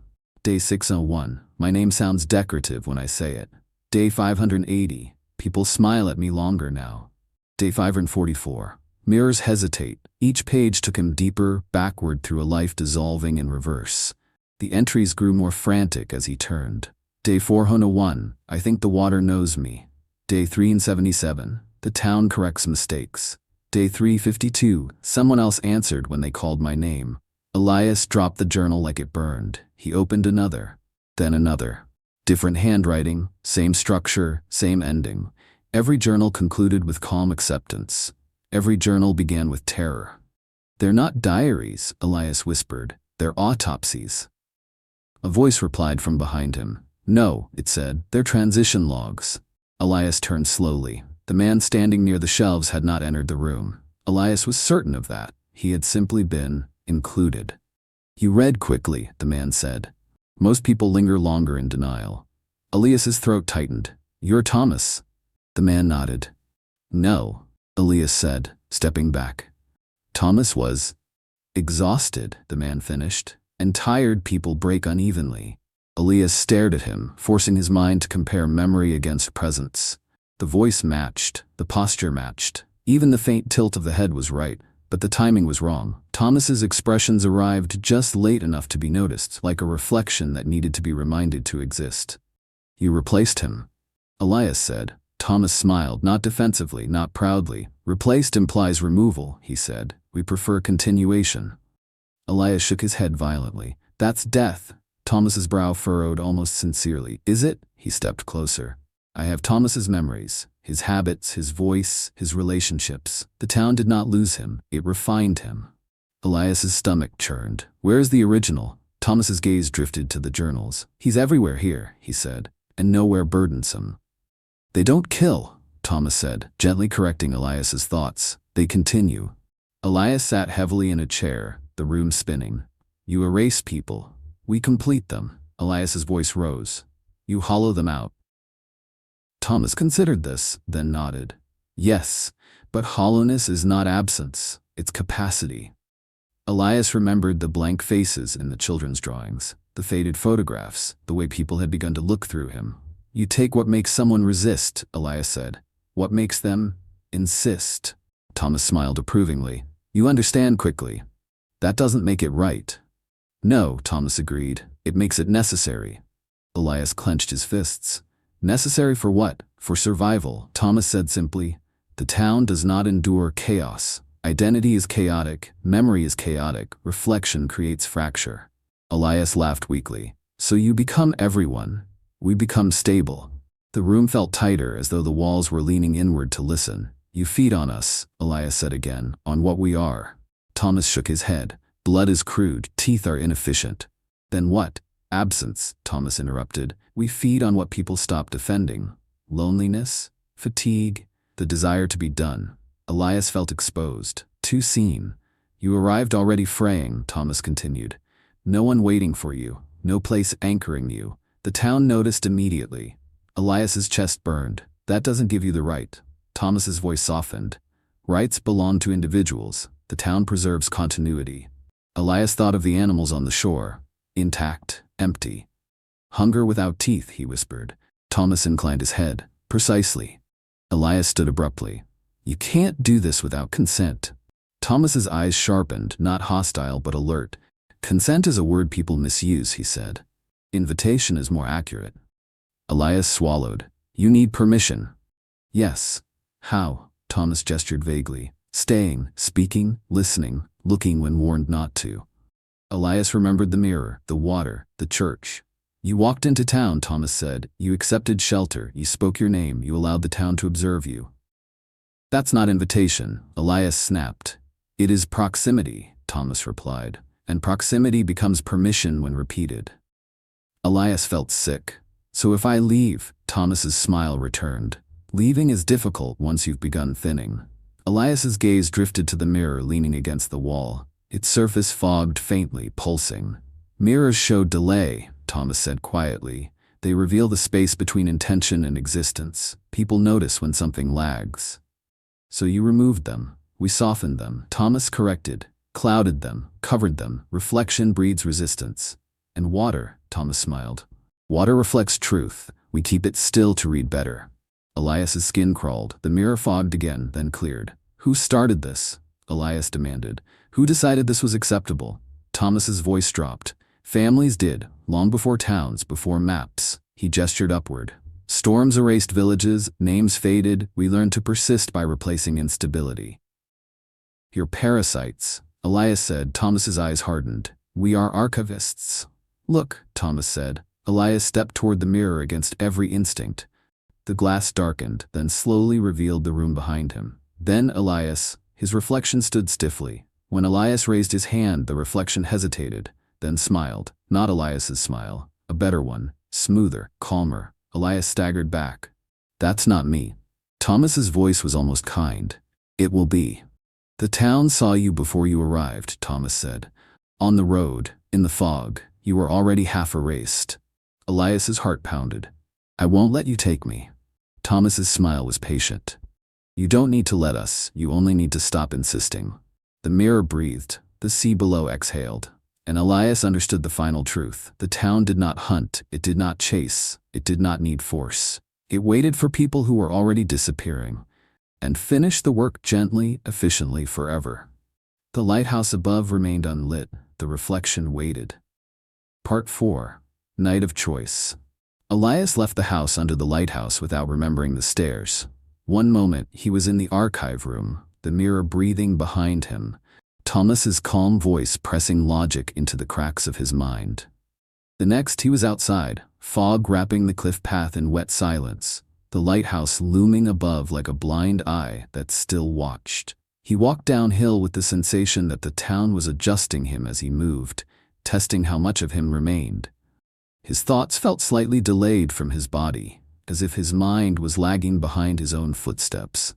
Day 601. My name sounds decorative when I say it. Day 580. People smile at me longer now. Day 544. Mirrors hesitate. Each page took him deeper, backward through a life dissolving in reverse. The entries grew more frantic as he turned. Day 401. I think the water knows me. Day 377. The town corrects mistakes. Day 352. Someone else answered when they called my name. Elias dropped the journal like it burned. He opened another, then another. Different handwriting, same structure, same ending. Every journal concluded with calm acceptance. Every journal began with terror. They're not diaries, Elias whispered. They're autopsies. A voice replied from behind him. No, it said, they're transition logs. Elias turned slowly. The man standing near the shelves had not entered the room. Elias was certain of that. He had simply been included. You read quickly, the man said. Most people linger longer in denial. Elias's throat tightened. You're Thomas. The man nodded. No, Elias said, stepping back. Thomas was exhausted, the man finished, and tired people break unevenly. Elias stared at him, forcing his mind to compare memory against presence. The voice matched, the posture matched. Even the faint tilt of the head was right, but the timing was wrong. Thomas's expressions arrived just late enough to be noticed, like a reflection that needed to be reminded to exist. You replaced him, Elias said. Thomas smiled, not defensively, not proudly. Replaced implies removal, he said. We prefer continuation. Elias shook his head violently. That's death. Thomas's brow furrowed almost sincerely. Is it? He stepped closer. I have Thomas's memories, his habits, his voice, his relationships. The town did not lose him. It refined him. Elias's stomach churned. Where's the original? Thomas's gaze drifted to the journals. He's everywhere here, he said, and nowhere burdensome. They don't kill, Thomas said, gently correcting Elias's thoughts. They continue. Elias sat heavily in a chair, the room spinning. You erase people. We complete them. Elias's voice rose. You hollow them out. Thomas considered this, then nodded. Yes, but hollowness is not absence, it's capacity. Elias remembered the blank faces in the children's drawings, the faded photographs, the way people had begun to look through him. You take what makes someone resist, Elias said. What makes them insist? Thomas smiled approvingly. You understand quickly. That doesn't make it right. No, Thomas agreed. It makes it necessary. Elias clenched his fists. Necessary for what? For survival, Thomas said simply. The town does not endure chaos. Identity is chaotic, memory is chaotic, reflection creates fracture. Elias laughed weakly. So you become everyone. We become stable. The room felt tighter, as though the walls were leaning inward to listen. You feed on us, Elias said again, on what we are. Thomas shook his head. Blood is crude, teeth are inefficient. Then what? Absence, Thomas interrupted. We feed on what people stop defending. Loneliness, fatigue, the desire to be done. Elias felt exposed, too seen. You arrived already fraying, Thomas continued. No one waiting for you, no place anchoring you. The town noticed immediately. Elias's chest burned. That doesn't give you the right. Thomas's voice softened. Rights belong to individuals. The town preserves continuity. Elias thought of the animals on the shore. Intact, empty. Hunger without teeth, he whispered. Thomas inclined his head. Precisely. Elias stood abruptly. You can't do this without consent. Thomas's eyes sharpened, not hostile but alert. Consent is a word people misuse, he said. Invitation is more accurate. Elias swallowed. You need permission. Yes. How? Thomas gestured vaguely. Staying, speaking, listening, looking when warned not to. Elias remembered the mirror, the water, the church. You walked into town, Thomas said. You accepted shelter. You spoke your name. You allowed the town to observe you. That's not invitation, Elias snapped. It is proximity, Thomas replied. And proximity becomes permission when repeated. Elias felt sick. So if I leave, Thomas's smile returned. Leaving is difficult once you've begun thinning. Elias's gaze drifted to the mirror leaning against the wall. Its surface fogged faintly, pulsing. Mirrors showed delay, Thomas said quietly. They reveal the space between intention and existence. People notice when something lags. So you removed them. We softened them. Thomas corrected. Clouded them. Covered them. Reflection breeds resistance. And water, Thomas smiled. Water reflects truth. We keep it still to read better. Elias's skin crawled. The mirror fogged again, then cleared. Who started this? Elias demanded. Who decided this was acceptable? Thomas's voice dropped. Families did, long before towns, before maps. He gestured upward. Storms erased villages, names faded. We learned to persist by replacing instability. You're parasites, Elias said. Thomas's eyes hardened. We are archivists. Look, Thomas said. Elias stepped toward the mirror against every instinct. The glass darkened, then slowly revealed the room behind him. Then Elias, his reflection stood stiffly. When Elias raised his hand, the reflection hesitated, then smiled. Not Elias's smile, a better one, smoother, calmer. Elias staggered back. That's not me. Thomas's voice was almost kind. It will be. The town saw you before you arrived, Thomas said. On the road, in the fog, you were already half erased. Elias's heart pounded. I won't let you take me. Thomas's smile was patient. You don't need to let us, you only need to stop insisting. The mirror breathed, the sea below exhaled. And Elias understood the final truth. The town did not hunt, it did not chase, it did not need force. It waited for people who were already disappearing, and finished the work gently, efficiently, forever. The lighthouse above remained unlit, the reflection waited. Part 4. Night of Choice. Elias left the house under the lighthouse without remembering the stairs. One moment, he was in the archive room, the mirror breathing behind him, Thomas's calm voice pressing logic into the cracks of his mind. The next, he was outside, fog wrapping the cliff path in wet silence, the lighthouse looming above like a blind eye that still watched. He walked downhill with the sensation that the town was adjusting him as he moved, testing how much of him remained. His thoughts felt slightly delayed from his body, as if his mind was lagging behind his own footsteps.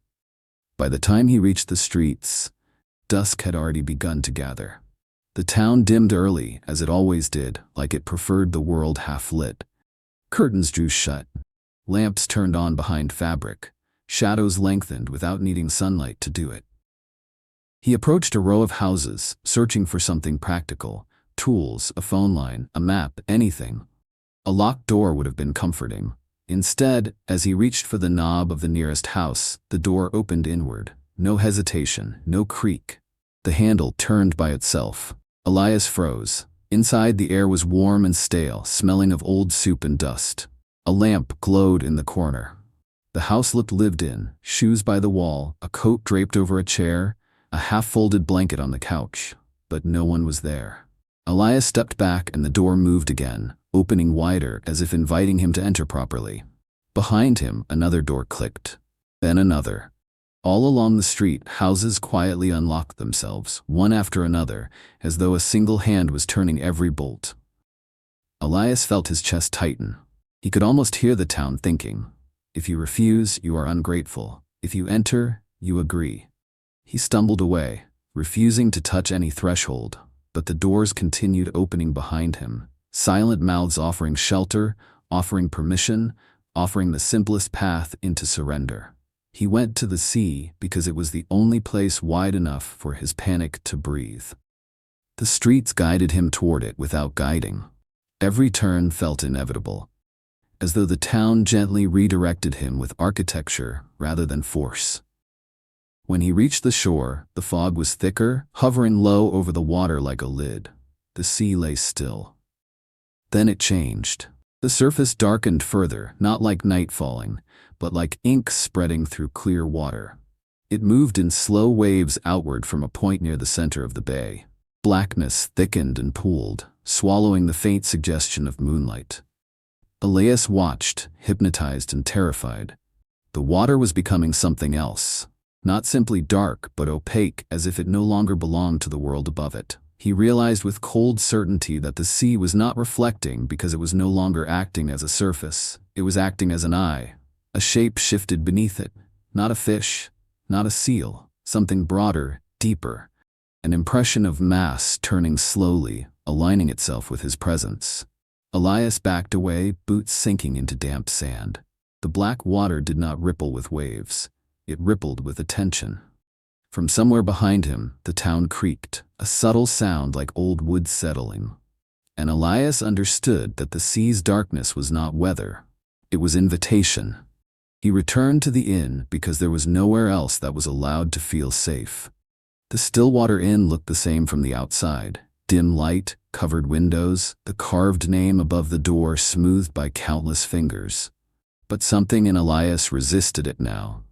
By the time he reached the streets, dusk had already begun to gather. The town dimmed early, as it always did, like it preferred the world half-lit. Curtains drew shut. Lamps turned on behind fabric. Shadows lengthened without needing sunlight to do it. He approached a row of houses, searching for something practical. Tools, a phone line, a map, anything. A locked door would have been comforting. Instead, as he reached for the knob of the nearest house, the door opened inward. No hesitation, no creak. The handle turned by itself. Elias froze. Inside, the air was warm and stale, smelling of old soup and dust. A lamp glowed in the corner. The house looked lived in, shoes by the wall, a coat draped over a chair, a half-folded blanket on the couch. But no one was there. Elias stepped back and the door moved again, opening wider as if inviting him to enter properly. Behind him, another door clicked. Then another. All along the street, houses quietly unlocked themselves, one after another, as though a single hand was turning every bolt. Elias felt his chest tighten. He could almost hear the town thinking, "If you refuse, you are ungrateful. If you enter, you agree." He stumbled away, refusing to touch any threshold, but the doors continued opening behind him, silent mouths offering shelter, offering permission, offering the simplest path into surrender. He went to the sea because it was the only place wide enough for his panic to breathe. The streets guided him toward it without guiding. Every turn felt inevitable, as though the town gently redirected him with architecture rather than force. When he reached the shore, the fog was thicker, hovering low over the water like a lid. The sea lay still. Then it changed. The surface darkened further, not like night falling, but like ink spreading through clear water. It moved in slow waves outward from a point near the center of the bay. Blackness thickened and pooled, swallowing the faint suggestion of moonlight. Elias watched, hypnotized and terrified. The water was becoming something else. Not simply dark, but opaque, as if it no longer belonged to the world above it. He realized with cold certainty that the sea was not reflecting because it was no longer acting as a surface. It was acting as an eye. A shape shifted beneath it. Not a fish, not a seal, something broader, deeper. An impression of mass turning slowly, aligning itself with his presence. Elias backed away, boots sinking into damp sand. The black water did not ripple with waves. It rippled with attention. From somewhere behind him, the town creaked, a subtle sound like old wood settling. And Elias understood that the sea's darkness was not weather. It was invitation. He returned to the inn because there was nowhere else that was allowed to feel safe. The Stillwater Inn looked the same from the outside. Dim light, covered windows, the carved name above the door smoothed by countless fingers. But something in Elias resisted it now.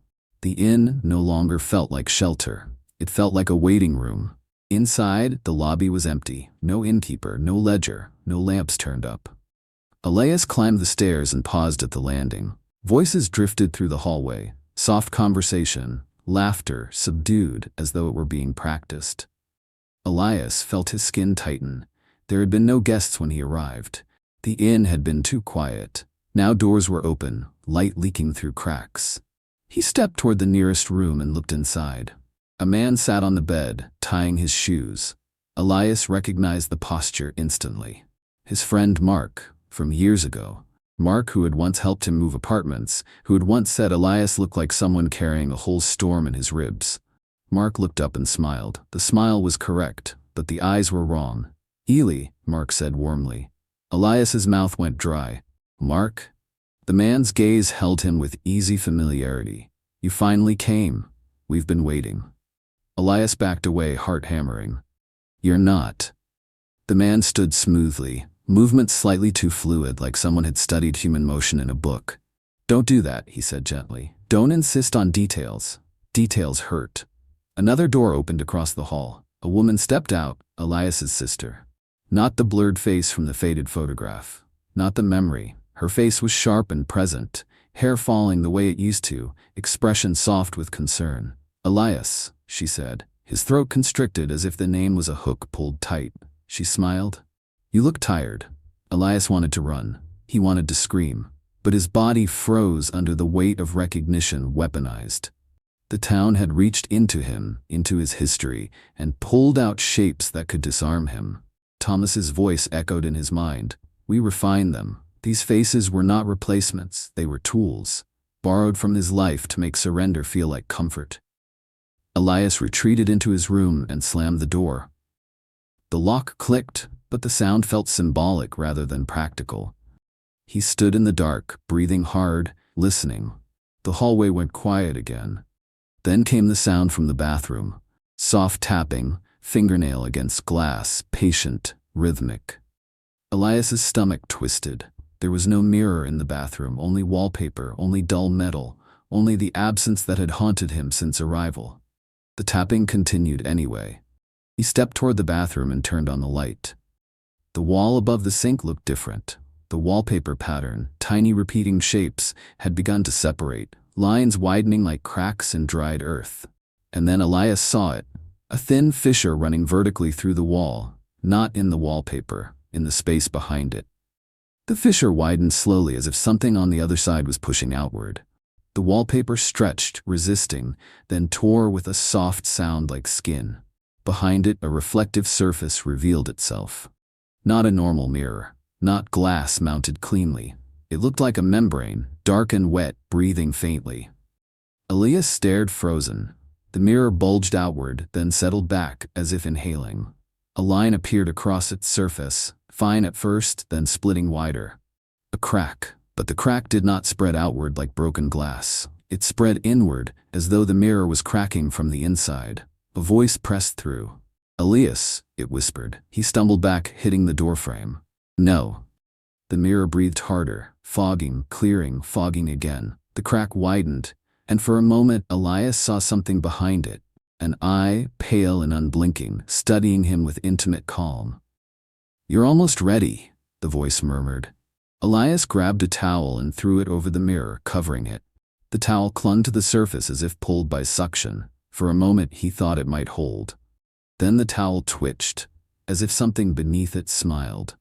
The inn no longer felt like shelter. It felt like a waiting room. Inside, the lobby was empty. No innkeeper, no ledger, no lamps turned up. Elias climbed the stairs and paused at the landing. Voices drifted through the hallway. Soft conversation, laughter, subdued as though it were being practiced. Elias felt his skin tighten. There had been no guests when he arrived. The inn had been too quiet. Now doors were open, light leaking through cracks. He stepped toward the nearest room and looked inside. A man sat on the bed, tying his shoes. Elias recognized the posture instantly. His friend Mark, from years ago. Mark, who had once helped him move apartments, who had once said Elias looked like someone carrying a whole storm in his ribs. Mark looked up and smiled. The smile was correct, but the eyes were wrong. "Eli," Mark said warmly. Elias's mouth went dry. "Mark?" The man's gaze held him with easy familiarity. "You finally came. We've been waiting." Elias backed away, heart hammering. "You're not." The man stood smoothly, movements slightly too fluid, like someone had studied human motion in a book. "Don't do that," he said gently. "Don't insist on details. Details hurt." Another door opened across the hall. A woman stepped out, Elias's sister. Not the blurred face from the faded photograph. Not the memory. Her face was sharp and present, hair falling the way it used to, expression soft with concern. "Elias," she said, his throat constricted as if the name was a hook pulled tight. She smiled. "You look tired." Elias wanted to run. He wanted to scream. But his body froze under the weight of recognition weaponized. The town had reached into him, into his history, and pulled out shapes that could disarm him. Thomas's voice echoed in his mind. "We refined them. These faces were not replacements, they were tools, borrowed from his life to make surrender feel like comfort." Elias retreated into his room and slammed the door. The lock clicked, but the sound felt symbolic rather than practical. He stood in the dark, breathing hard, listening. The hallway went quiet again. Then came the sound from the bathroom. Soft tapping, fingernail against glass, patient, rhythmic. Elias's stomach twisted. There was no mirror in the bathroom, only wallpaper, only dull metal, only the absence that had haunted him since arrival. The tapping continued anyway. He stepped toward the bathroom and turned on the light. The wall above the sink looked different. The wallpaper pattern, tiny repeating shapes, had begun to separate, lines widening like cracks in dried earth. And then Elias saw it, a thin fissure running vertically through the wall, not in the wallpaper, in the space behind it. The fissure widened slowly as if something on the other side was pushing outward. The wallpaper stretched, resisting, then tore with a soft sound like skin. Behind it, a reflective surface revealed itself. Not a normal mirror, not glass mounted cleanly. It looked like a membrane, dark and wet, breathing faintly. Elias stared frozen. The mirror bulged outward, then settled back, as if inhaling. A line appeared across its surface, fine at first, then splitting wider. A crack, but the crack did not spread outward like broken glass. It spread inward, as though the mirror was cracking from the inside. A voice pressed through. "Elias," it whispered. He stumbled back, hitting the doorframe. "No." The mirror breathed harder, fogging, clearing, fogging again. The crack widened, and for a moment Elias saw something behind it. An eye, pale and unblinking, studying him with intimate calm. "You're almost ready," the voice murmured. Elias grabbed a towel and threw it over the mirror, covering it. The towel clung to the surface as if pulled by suction. For a moment he thought it might hold. Then the towel twitched, as if something beneath it smiled.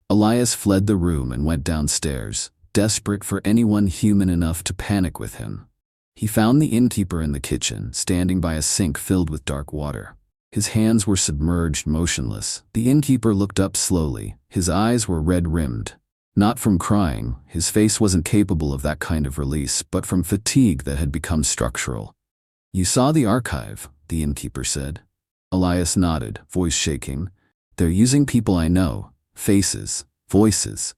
Elias fled the room and went downstairs, desperate for anyone human enough to panic with him. He found the innkeeper in the kitchen, standing by a sink filled with dark water. His hands were submerged, motionless. The innkeeper looked up slowly. His eyes were red-rimmed. Not from crying, his face wasn't capable of that kind of release, but from fatigue that had become structural. "You saw the archive," the innkeeper said. Elias nodded, voice shaking. "They're using people I know. Faces. Voices."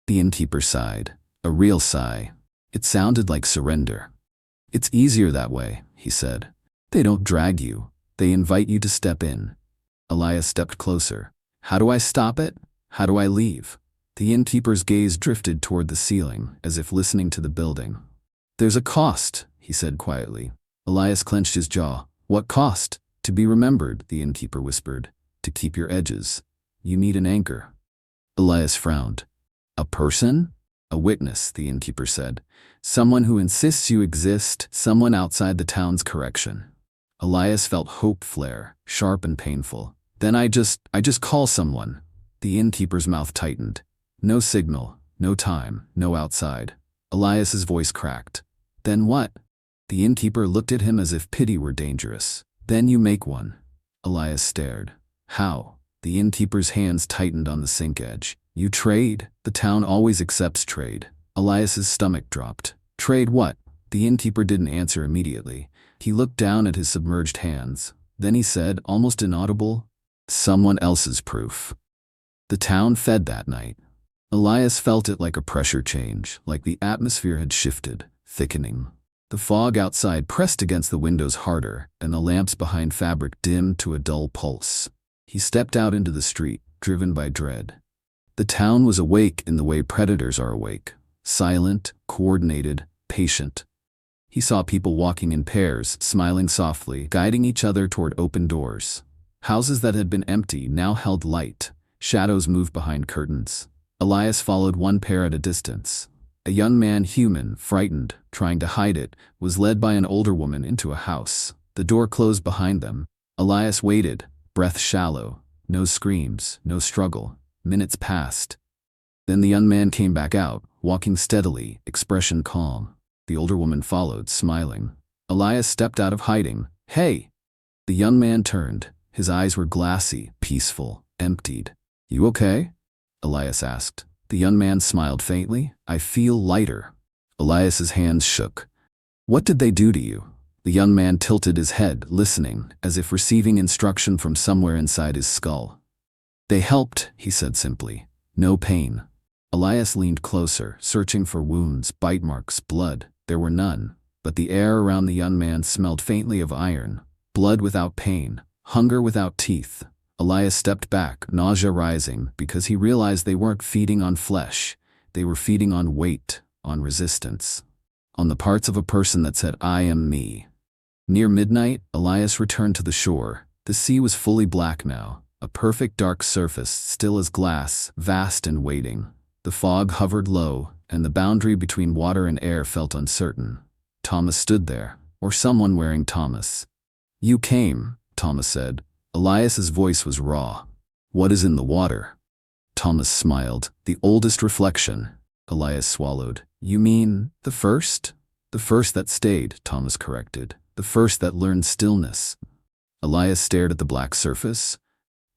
The innkeeper sighed. A real sigh. It sounded like surrender. "It's easier that way," he said. "They don't drag you. They invite you to step in." Elias stepped closer. "How do I stop it? How do I leave?" The innkeeper's gaze drifted toward the ceiling, as if listening to the building. "There's a cost," he said quietly. Elias clenched his jaw. "What cost?" "To be remembered," the innkeeper whispered. "To keep your edges. You need an anchor." Elias frowned. "A person?" "A witness," the innkeeper said. "Someone who insists you exist, someone outside the town's correction." Elias felt hope flare, sharp and painful. "Then I just call someone." The innkeeper's mouth tightened. "No signal, no time, no outside." Elias's voice cracked. "Then what?" The innkeeper looked at him as if pity were dangerous. "Then you make one." Elias stared. "How?" The innkeeper's hands tightened on the sink edge. "You trade. The town always accepts trade." Elias's stomach dropped. "Trade what?" The innkeeper didn't answer immediately. He looked down at his submerged hands. Then he said, almost inaudible, "Someone else's proof." The town fed that night. Elias felt it like a pressure change, like the atmosphere had shifted, thickening. The fog outside pressed against the windows harder, and the lamps behind fabric dimmed to a dull pulse. He stepped out into the street, driven by dread. The town was awake in the way predators are awake. Silent, coordinated, patient. He saw people walking in pairs, smiling softly, guiding each other toward open doors. Houses that had been empty now held light. Shadows moved behind curtains. Elias followed one pair at a distance. A young man, human, frightened, trying to hide it, was led by an older woman into a house. The door closed behind them. Elias waited, breath shallow. No screams, no struggle. Minutes passed. Then the young man came back out, walking steadily, expression calm. The older woman followed, smiling. Elias stepped out of hiding. "Hey!" The young man turned. His eyes were glassy, peaceful, emptied. "You okay?" Elias asked. The young man smiled faintly. "I feel lighter." Elias's hands shook. "What did they do to you?" The young man tilted his head, listening, as if receiving instruction from somewhere inside his skull. "They helped," he said simply. "No pain." Elias leaned closer, searching for wounds, bite marks, blood. There were none, but the air around the young man smelled faintly of iron. Blood without pain, hunger without teeth. Elias stepped back, nausea rising, because he realized they weren't feeding on flesh. They were feeding on weight, on resistance. On the parts of a person that said, "I am me." Near midnight, Elias returned to the shore. The sea was fully black now, a perfect dark surface, still as glass, vast and waiting. The fog hovered low, and the boundary between water and air felt uncertain. Thomas stood there, or someone wearing Thomas. "You came," Thomas said. Elias's voice was raw. "What is in the water?" Thomas smiled. "The oldest reflection." Elias swallowed. "You mean the first?" "The first that stayed," Thomas corrected. "The first that learned stillness." Elias stared at the black surface.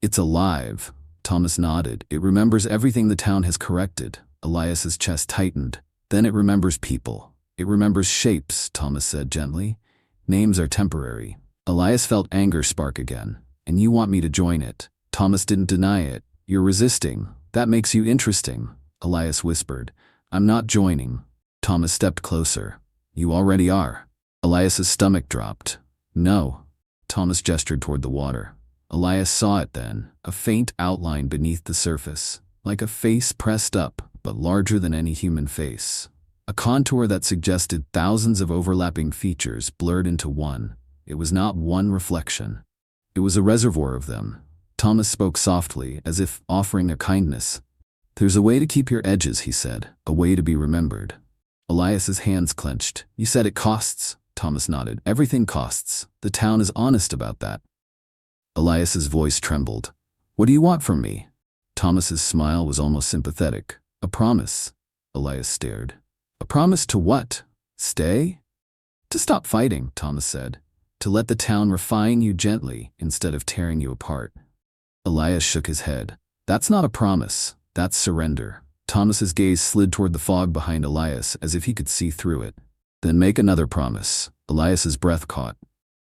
"It's alive." Thomas nodded. "It remembers everything the town has corrected." Elias's chest tightened. "Then it remembers people. It remembers shapes," Thomas said gently. "Names are temporary." Elias felt anger spark again. "And you want me to join it?" Thomas didn't deny it. "You're resisting. That makes you interesting." Elias whispered. "I'm not joining." Thomas stepped closer. "You already are." Elias's stomach dropped. "No." Thomas gestured toward the water. Elias saw it then, a faint outline beneath the surface, like a face pressed up, but larger than any human face. A contour that suggested thousands of overlapping features blurred into one. It was not one reflection. It was a reservoir of them. Thomas spoke softly, as if offering a kindness. "There's a way to keep your edges," he said, "a way to be remembered." Elias's hands clenched. "You said it costs." Thomas nodded. "Everything costs. The town is honest about that." Elias's voice trembled. "What do you want from me?" Thomas's smile was almost sympathetic. "A promise." Elias stared. "A promise to what? Stay?" "To stop fighting," Thomas said. "To let the town refine you gently instead of tearing you apart." Elias shook his head. "That's not a promise. That's surrender." Thomas's gaze slid toward the fog behind Elias as if he could see through it. "Then make another promise." Elias's breath caught.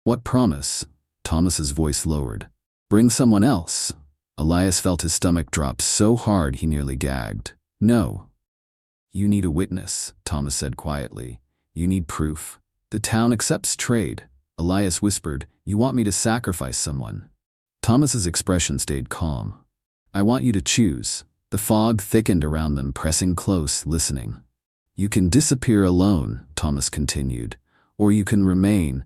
"What promise?" Thomas's voice lowered. "Bring someone else." Elias felt his stomach drop so hard he nearly gagged. "No." "You need a witness," Thomas said quietly. "You need proof. The town accepts trade." Elias whispered, "You want me to sacrifice someone?" Thomas's expression stayed calm. "I want you to choose." The fog thickened around them, pressing close, listening. "You can disappear alone," Thomas continued, "or you can remain,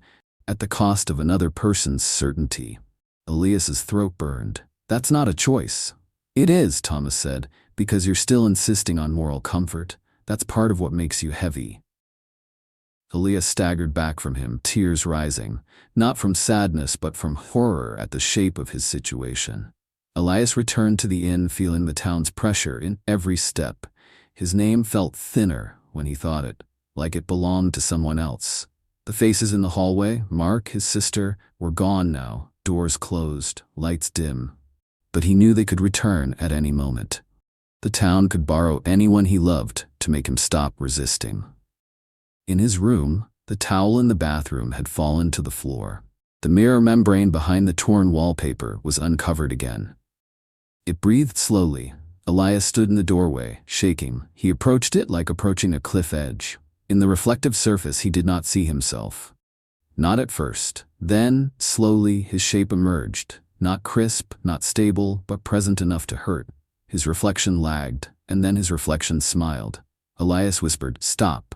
at the cost of another person's certainty." Elias's throat burned. "That's not a choice." "It is," Thomas said, "because you're still insisting on moral comfort. That's part of what makes you heavy." Elias staggered back from him, tears rising, not from sadness but from horror at the shape of his situation. Elias returned to the inn, feeling the town's pressure in every step. His name felt thinner when he thought it, like it belonged to someone else. The faces in the hallway, Mark, his sister, were gone now, doors closed, lights dim. But he knew they could return at any moment. The town could borrow anyone he loved to make him stop resisting. In his room, the towel in the bathroom had fallen to the floor. The mirror membrane behind the torn wallpaper was uncovered again. It breathed slowly. Elias stood in the doorway, shaking. He approached it like approaching a cliff edge. In the reflective surface he did not see himself. Not at first. Then, slowly, his shape emerged. Not crisp, not stable, but present enough to hurt. His reflection lagged, and then his reflection smiled. Elias whispered, "Stop."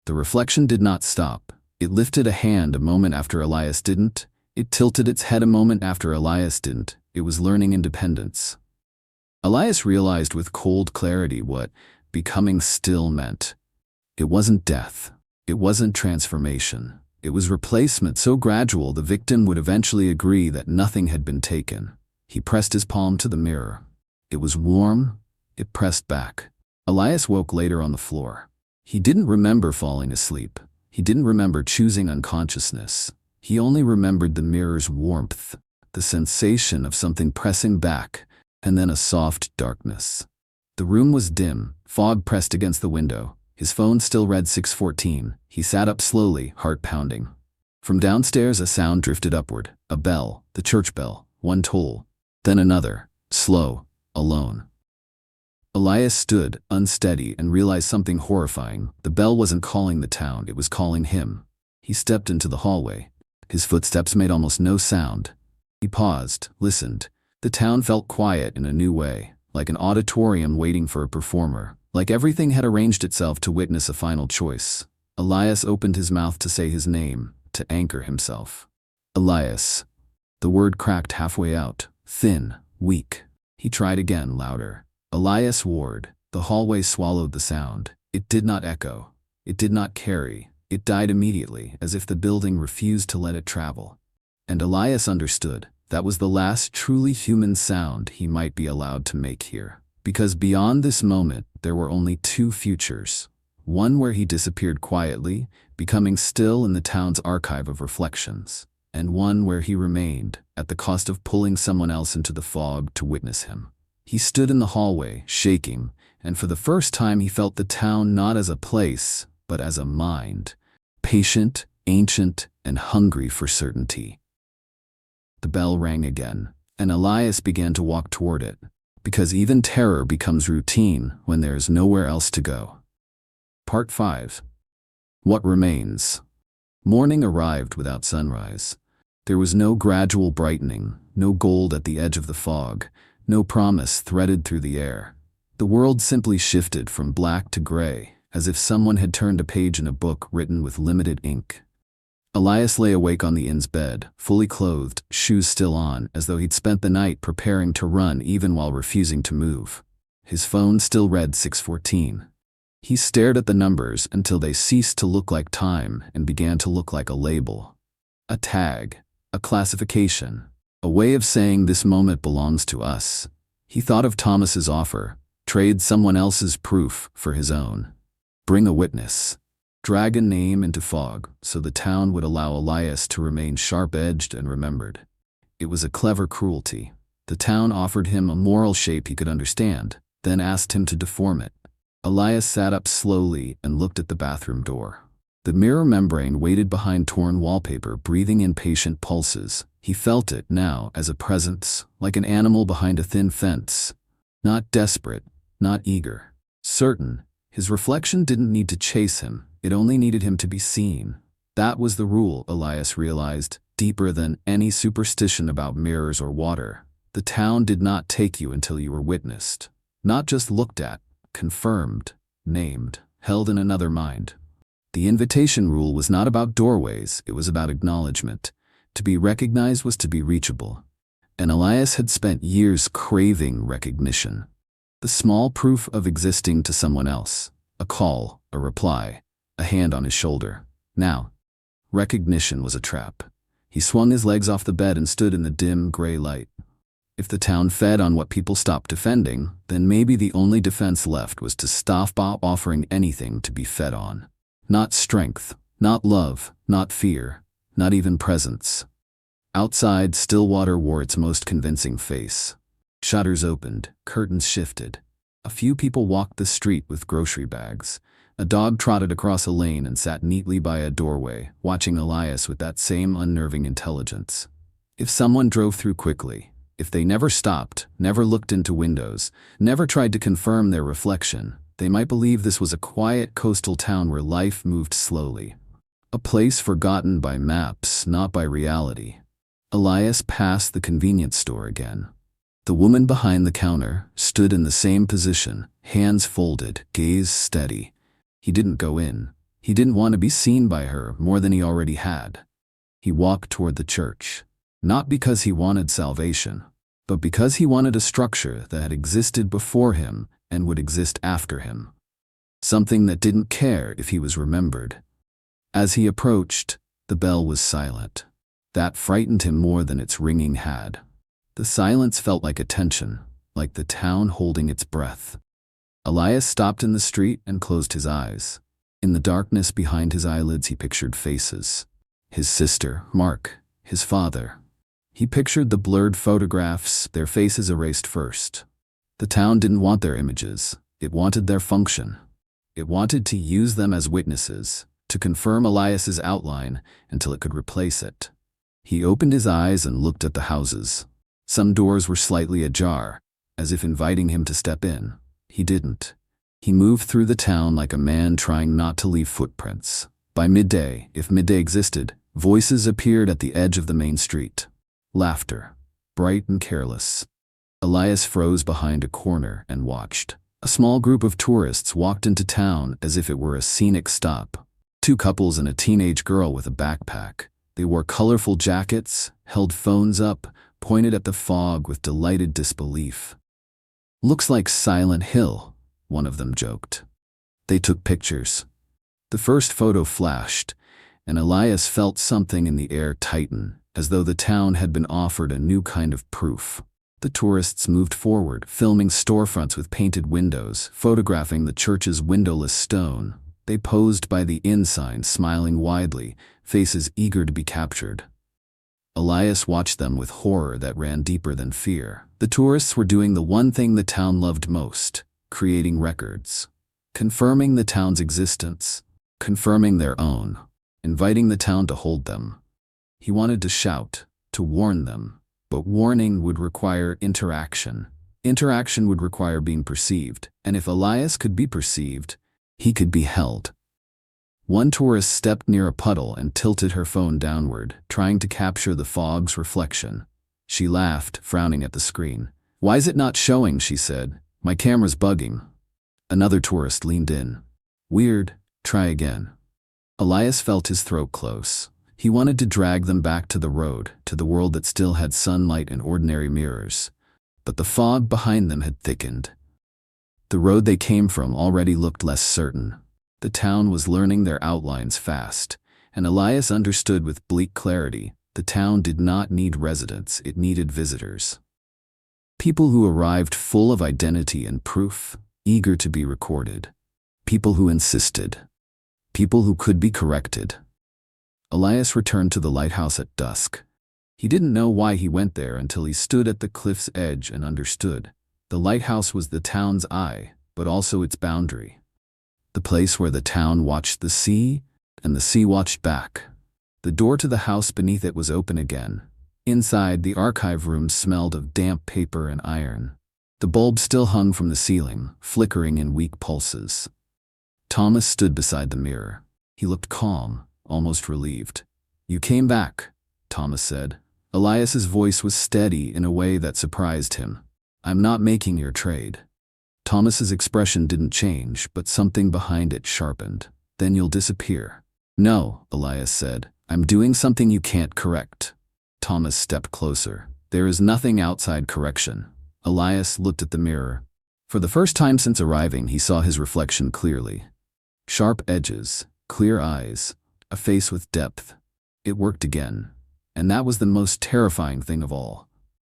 The reflection did not stop. It lifted a hand a moment after Elias didn't. It tilted its head a moment after Elias didn't. It was learning independence. Elias realized with cold clarity what becoming still meant. It wasn't death. It wasn't transformation. It was replacement so gradual the victim would eventually agree that nothing had been taken. He pressed his palm to the mirror. It was warm. It pressed back. Elias woke later on the floor. He didn't remember falling asleep. He didn't remember choosing unconsciousness. He only remembered the mirror's warmth, the sensation of something pressing back, and then a soft darkness. The room was dim, fog pressed against the window. His phone still read 6:14. He sat up slowly, heart pounding. From downstairs a sound drifted upward. A bell, the church bell, one toll. Then another, slow, alone. Elias stood, unsteady, and realized something horrifying. The bell wasn't calling the town, it was calling him. He stepped into the hallway. His footsteps made almost no sound. He paused, listened. The town felt quiet in a new way, like an auditorium waiting for a performer. Like everything had arranged itself to witness a final choice. Elias opened his mouth to say his name, to anchor himself. Elias. The word cracked halfway out, thin, weak. He tried again, louder. Elias Ward. The hallway swallowed the sound. It did not echo. It did not carry. It died immediately, as if the building refused to let it travel. And Elias understood. That was the last truly human sound he might be allowed to make here. Because beyond this moment, there were only two futures. One where he disappeared quietly, becoming still in the town's archive of reflections, and one where he remained, at the cost of pulling someone else into the fog to witness him. He stood in the hallway, shaking, and for the first time he felt the town not as a place, but as a mind, patient, ancient, and hungry for certainty. The bell rang again, and Elias began to walk toward it, because even terror becomes routine when there is nowhere else to go. Part 5. What remains? Morning arrived without sunrise. There was no gradual brightening, no gold at the edge of the fog, no promise threaded through the air. The world simply shifted from black to gray, as if someone had turned a page in a book written with limited ink. Elias lay awake on the inn's bed, fully clothed, shoes still on, as though he'd spent the night preparing to run even while refusing to move. His phone still read 6:14. He stared at the numbers until they ceased to look like time and began to look like a label. A tag, a classification, a way of saying this moment belongs to us. He thought of Thomas's offer, trade someone else's proof for his own. Bring a witness. Drag a name into fog so the town would allow Elias to remain sharp-edged and remembered. It was a clever cruelty. The town offered him a moral shape he could understand, then asked him to deform it. Elias sat up slowly and looked at the bathroom door. The mirror membrane waited behind torn wallpaper, breathing impatient pulses. He felt it now as a presence, like an animal behind a thin fence. Not desperate, not eager. Certain, his reflection didn't need to chase him. It only needed him to be seen. That was the rule, Elias realized, deeper than any superstition about mirrors or water. The town did not take you until you were witnessed. Not just looked at, confirmed, named, held in another mind. The invitation rule was not about doorways, it was about acknowledgement. To be recognized was to be reachable. And Elias had spent years craving recognition. The small proof of existing to someone else. A call, a reply, a hand on his shoulder. Now, recognition was a trap. He swung his legs off the bed and stood in the dim, gray light. If the town fed on what people stopped defending, then maybe the only defense left was to stop offering anything to be fed on. Not strength, not love, not fear, not even presence. Outside, Stillwater wore its most convincing face. Shutters opened, curtains shifted. A few people walked the street with grocery bags. A dog trotted across a lane and sat neatly by a doorway, watching Elias with that same unnerving intelligence. If someone drove through quickly, if they never stopped, never looked into windows, never tried to confirm their reflection, they might believe this was a quiet coastal town where life moved slowly. A place forgotten by maps, not by reality. Elias passed the convenience store again. The woman behind the counter stood in the same position, hands folded, gaze steady. He didn't go in. He didn't want to be seen by her more than he already had. He walked toward the church. Not because he wanted salvation, but because he wanted a structure that had existed before him and would exist after him. Something that didn't care if he was remembered. As he approached, the bell was silent. That frightened him more than its ringing had. The silence felt like a tension, like the town holding its breath. Elias stopped in the street and closed his eyes. In the darkness behind his eyelids he pictured faces. His sister, Mark, his father. He pictured the blurred photographs, their faces erased first. The town didn't want their images. It wanted their function. It wanted to use them as witnesses, to confirm Elias's outline until it could replace it. He opened his eyes and looked at the houses. Some doors were slightly ajar, as if inviting him to step in. He didn't. He moved through the town like a man trying not to leave footprints. By midday, if midday existed, voices appeared at the edge of the main street. Laughter, bright and careless. Elias froze behind a corner and watched. A small group of tourists walked into town as if it were a scenic stop. Two couples and a teenage girl with a backpack. They wore colorful jackets, held phones up, pointed at the fog with delighted disbelief. Looks like Silent Hill, one of them joked. They took pictures. The first photo flashed, and Elias felt something in the air tighten, as though the town had been offered a new kind of proof. The tourists moved forward, filming storefronts with painted windows, photographing the church's windowless stone. They posed by the inn sign, smiling widely, faces eager to be captured. Elias watched them with horror that ran deeper than fear. The tourists were doing the one thing the town loved most, creating records, confirming the town's existence, confirming their own, inviting the town to hold them. He wanted to shout, to warn them, but warning would require interaction. Interaction would require being perceived, and if Elias could be perceived, he could be held. One tourist stepped near a puddle and tilted her phone downward, trying to capture the fog's reflection. She laughed, frowning at the screen. "Why is it not showing?" she said. "My camera's bugging." Another tourist leaned in. "Weird, try again." Elias felt his throat close. He wanted to drag them back to the road, to the world that still had sunlight and ordinary mirrors. But the fog behind them had thickened. The road they came from already looked less certain. The town was learning their outlines fast, and Elias understood with bleak clarity, the town did not need residents, it needed visitors. People who arrived full of identity and proof, eager to be recorded. People who insisted. People who could be corrected. Elias returned to the lighthouse at dusk. He didn't know why he went there until he stood at the cliff's edge and understood. The lighthouse was the town's eye, but also its boundary. The place where the town watched the sea, and the sea watched back. The door to the house beneath it was open again. Inside, the archive room smelled of damp paper and iron. The bulb still hung from the ceiling, flickering in weak pulses. Thomas stood beside the mirror. He looked calm, almost relieved. "You came back," Thomas said. Elias's voice was steady in a way that surprised him. "I'm not making your trade." Thomas's expression didn't change, but something behind it sharpened. "Then you'll disappear." "No," Elias said. "I'm doing something you can't correct." Thomas stepped closer. "There is nothing outside correction." Elias looked at the mirror. For the first time since arriving, he saw his reflection clearly. Sharp edges, clear eyes, a face with depth. It worked again. And that was the most terrifying thing of all.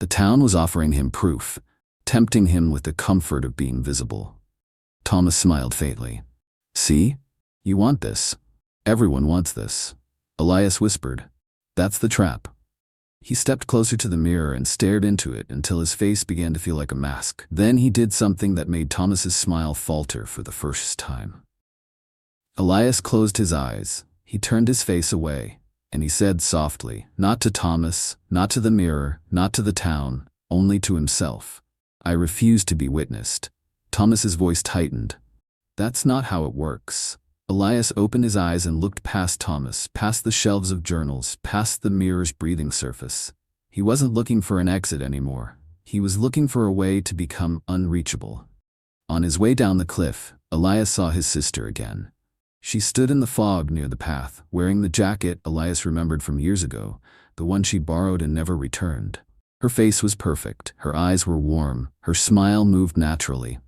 The town was offering him proof, tempting him with the comfort of being visible. Thomas smiled faintly. "See? You want this. Everyone wants this." Elias whispered. "That's the trap." He stepped closer to the mirror and stared into it until his face began to feel like a mask. Then he did something that made Thomas's smile falter for the first time. Elias closed his eyes. He turned his face away, and he said softly, not to Thomas, not to the mirror, not to the town, only to himself, "I refuse to be witnessed." Thomas's voice tightened. "That's not how it works." Elias opened his eyes and looked past Thomas, past the shelves of journals, past the mirror's breathing surface. He wasn't looking for an exit anymore. He was looking for a way to become unreachable. On his way down the cliff, Elias saw his sister again. She stood in the fog near the path, wearing the jacket Elias remembered from years ago, the one she borrowed and never returned. Her face was perfect, her eyes were warm, her smile moved naturally.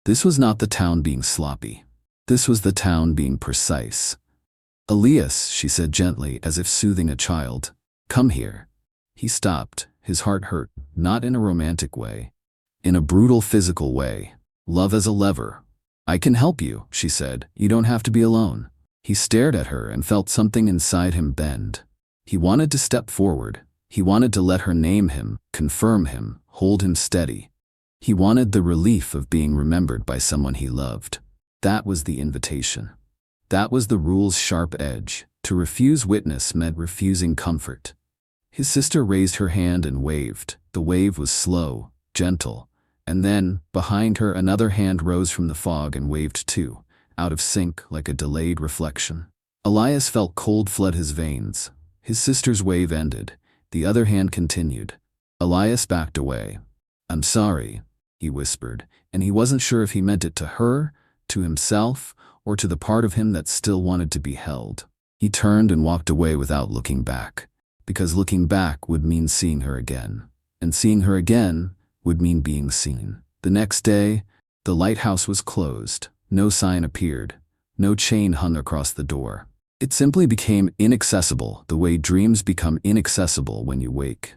This was not the town being sloppy. This was the town being precise. "Elias," she said gently, as if soothing a child, "come here." He stopped, his heart hurt, not in a romantic way, in a brutal physical way. "Love as a lever." "I can help you," she said. "You don't have to be alone." He stared at her and felt something inside him bend. He wanted to step forward. He wanted to let her name him, confirm him, hold him steady. He wanted the relief of being remembered by someone he loved. That was the invitation. That was the rule's sharp edge. To refuse witness meant refusing comfort. His sister raised her hand and waved. The wave was slow, gentle. And then, behind her, another hand rose from the fog and waved too, out of sync like a delayed reflection. Elias felt cold flood his veins. His sister's wave ended. The other hand continued. Elias backed away. "I'm sorry," he whispered, and he wasn't sure if he meant it to her, to himself, or to the part of him that still wanted to be held. He turned and walked away without looking back, because looking back would mean seeing her again, and seeing her again would mean being seen. The next day, the lighthouse was closed. No sign appeared. No chain hung across the door. It simply became inaccessible, the way dreams become inaccessible when you wake.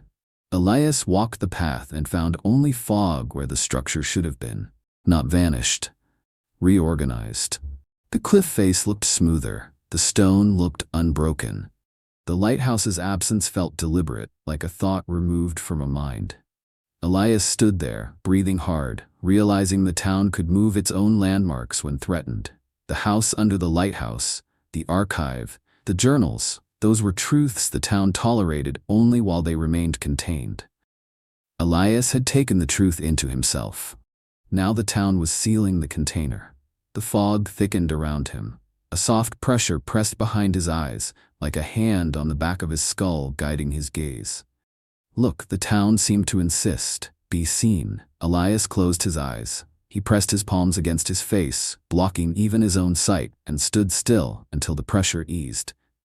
Elias walked the path and found only fog where the structure should have been. Not vanished. Reorganized. The cliff face looked smoother. The stone looked unbroken. The lighthouse's absence felt deliberate, like a thought removed from a mind. Elias stood there, breathing hard, realizing the town could move its own landmarks when threatened. The house under the lighthouse, the archive, the journals, those were truths the town tolerated only while they remained contained. Elias had taken the truth into himself. Now the town was sealing the container. The fog thickened around him. A soft pressure pressed behind his eyes, like a hand on the back of his skull guiding his gaze. Look, the town seemed to insist. Be seen. Elias closed his eyes. He pressed his palms against his face, blocking even his own sight, and stood still until the pressure eased.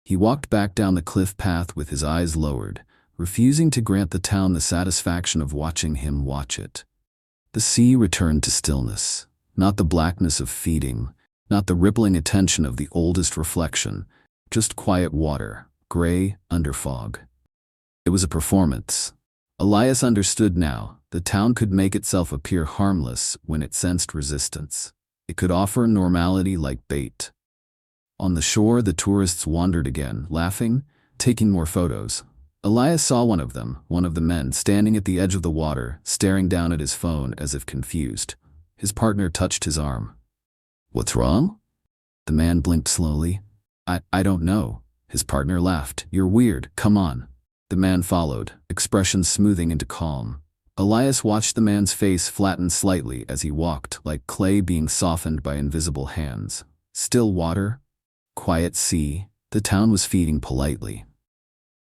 He walked back down the cliff path with his eyes lowered, refusing to grant the town the satisfaction of watching him watch it. The sea returned to stillness, not the blackness of feeding, not the rippling attention of the oldest reflection, just quiet water, gray under fog. It was a performance. Elias understood now. The town could make itself appear harmless when it sensed resistance. It could offer normality like bait. On the shore, the tourists wandered again, laughing, taking more photos. Elias saw one of them, one of the men, standing at the edge of the water, staring down at his phone as if confused. His partner touched his arm. "What's wrong?" The man blinked slowly. I don't know." His partner laughed. "You're weird, come on." The man followed, expression smoothing into calm. Elias watched the man's face flatten slightly as he walked, like clay being softened by invisible hands. Still water, quiet sea, the town was feeding politely.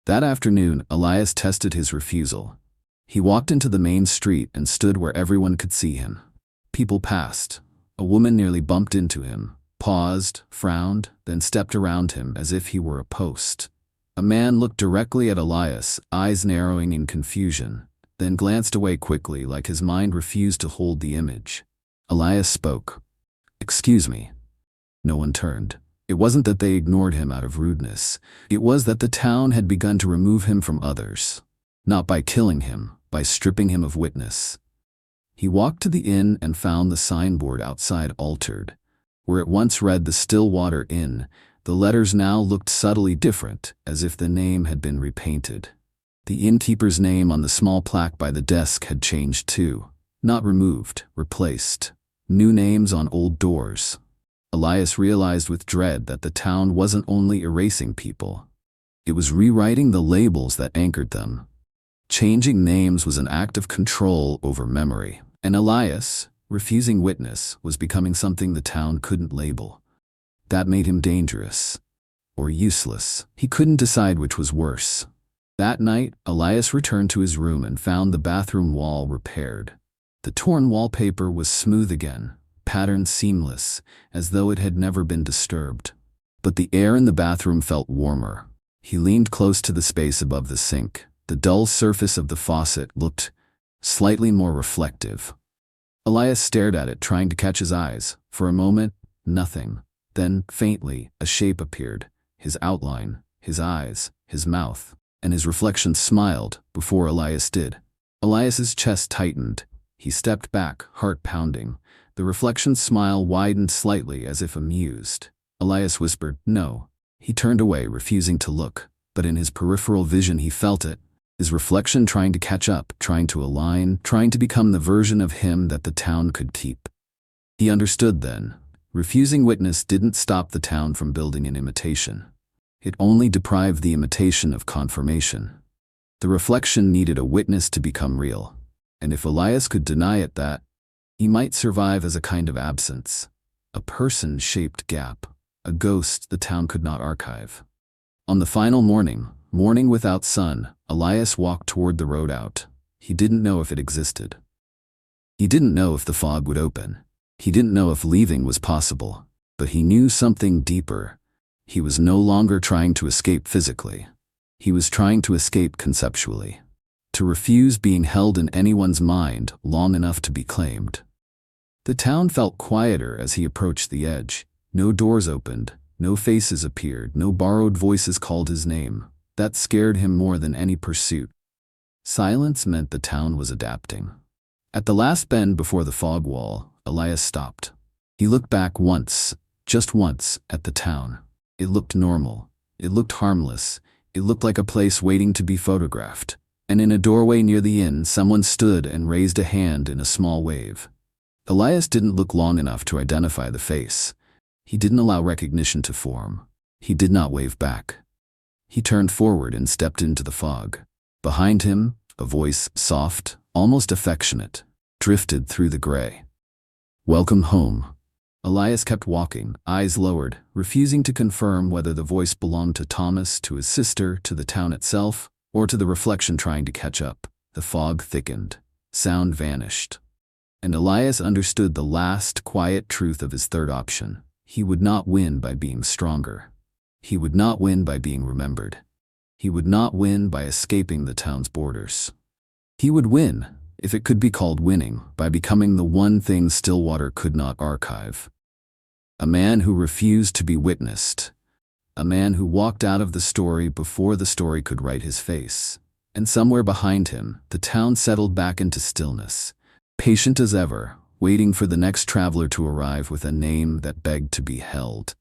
That afternoon, Elias tested his refusal. He walked into the main street and stood where everyone could see him. People passed. A woman nearly bumped into him, paused, frowned, then stepped around him as if he were a post. A man looked directly at Elias, eyes narrowing in confusion, then glanced away quickly like his mind refused to hold the image. Elias spoke. "Excuse me." No one turned. It wasn't that they ignored him out of rudeness. It was that the town had begun to remove him from others. Not by killing him, by stripping him of witness. He walked to the inn and found the signboard outside altered. Where it once read the Stillwater Inn, the letters now looked subtly different, as if the name had been repainted. The innkeeper's name on the small plaque by the desk had changed too. Not removed, replaced. New names on old doors. Elias realized with dread that the town wasn't only erasing people. It was rewriting the labels that anchored them. Changing names was an act of control over memory. And Elias, refusing witness, was becoming something the town couldn't label. That made him dangerous. Or useless. He couldn't decide which was worse. That night, Elias returned to his room and found the bathroom wall repaired. The torn wallpaper was smooth again, patterned seamless, as though it had never been disturbed. But the air in the bathroom felt warmer. He leaned close to the space above the sink. The dull surface of the faucet looked slightly more reflective. Elias stared at it, trying to catch his eyes. For a moment, nothing. Then, faintly, a shape appeared. His outline, his eyes, his mouth. And his reflection smiled before Elias did. Elias's chest tightened. He stepped back, heart pounding. The reflection's smile widened slightly as if amused. Elias whispered, "No." He turned away, refusing to look. But in his peripheral vision he felt it. His reflection trying to catch up, trying to align, trying to become the version of him that the town could keep. He understood then. Refusing witness didn't stop the town from building an imitation. It only deprived the imitation of confirmation. The reflection needed a witness to become real. And if Elias could deny it that, he might survive as a kind of absence. A person-shaped gap. A ghost the town could not archive. On the final morning without sun, Elias walked toward the road out. He didn't know if it existed. He didn't know if the fog would open. He didn't know if leaving was possible. But he knew something deeper. He was no longer trying to escape physically. He was trying to escape conceptually. to refuse being held in anyone's mind long enough to be claimed. The town felt quieter as he approached the edge. No doors opened, no faces appeared, no borrowed voices called his name. That scared him more than any pursuit. Silence meant the town was adapting. At the last bend before the fog wall, Elias stopped. He looked back once, just once, at the town. It looked normal. It looked harmless. It looked like a place waiting to be photographed. And in a doorway near the inn, someone stood and raised a hand in a small wave. Elias didn't look long enough to identify the face. He didn't allow recognition to form. He did not wave back. He turned forward and stepped into the fog. Behind him, a voice, soft, almost affectionate, drifted through the gray. "Welcome home." Elias kept walking, eyes lowered, refusing to confirm whether the voice belonged to Thomas, to his sister, to the town itself, or to the reflection trying to catch up. The fog thickened. Sound vanished. And Elias understood the last, quiet truth of his third option. He would not win by being stronger. He would not win by being remembered. He would not win by escaping the town's borders. He would win, if it could be called winning, by becoming the one thing Stillwater could not archive. A man who refused to be witnessed. A man who walked out of the story before the story could write his face. And somewhere behind him, the town settled back into stillness, patient as ever, waiting for the next traveler to arrive with a name that begged to be held.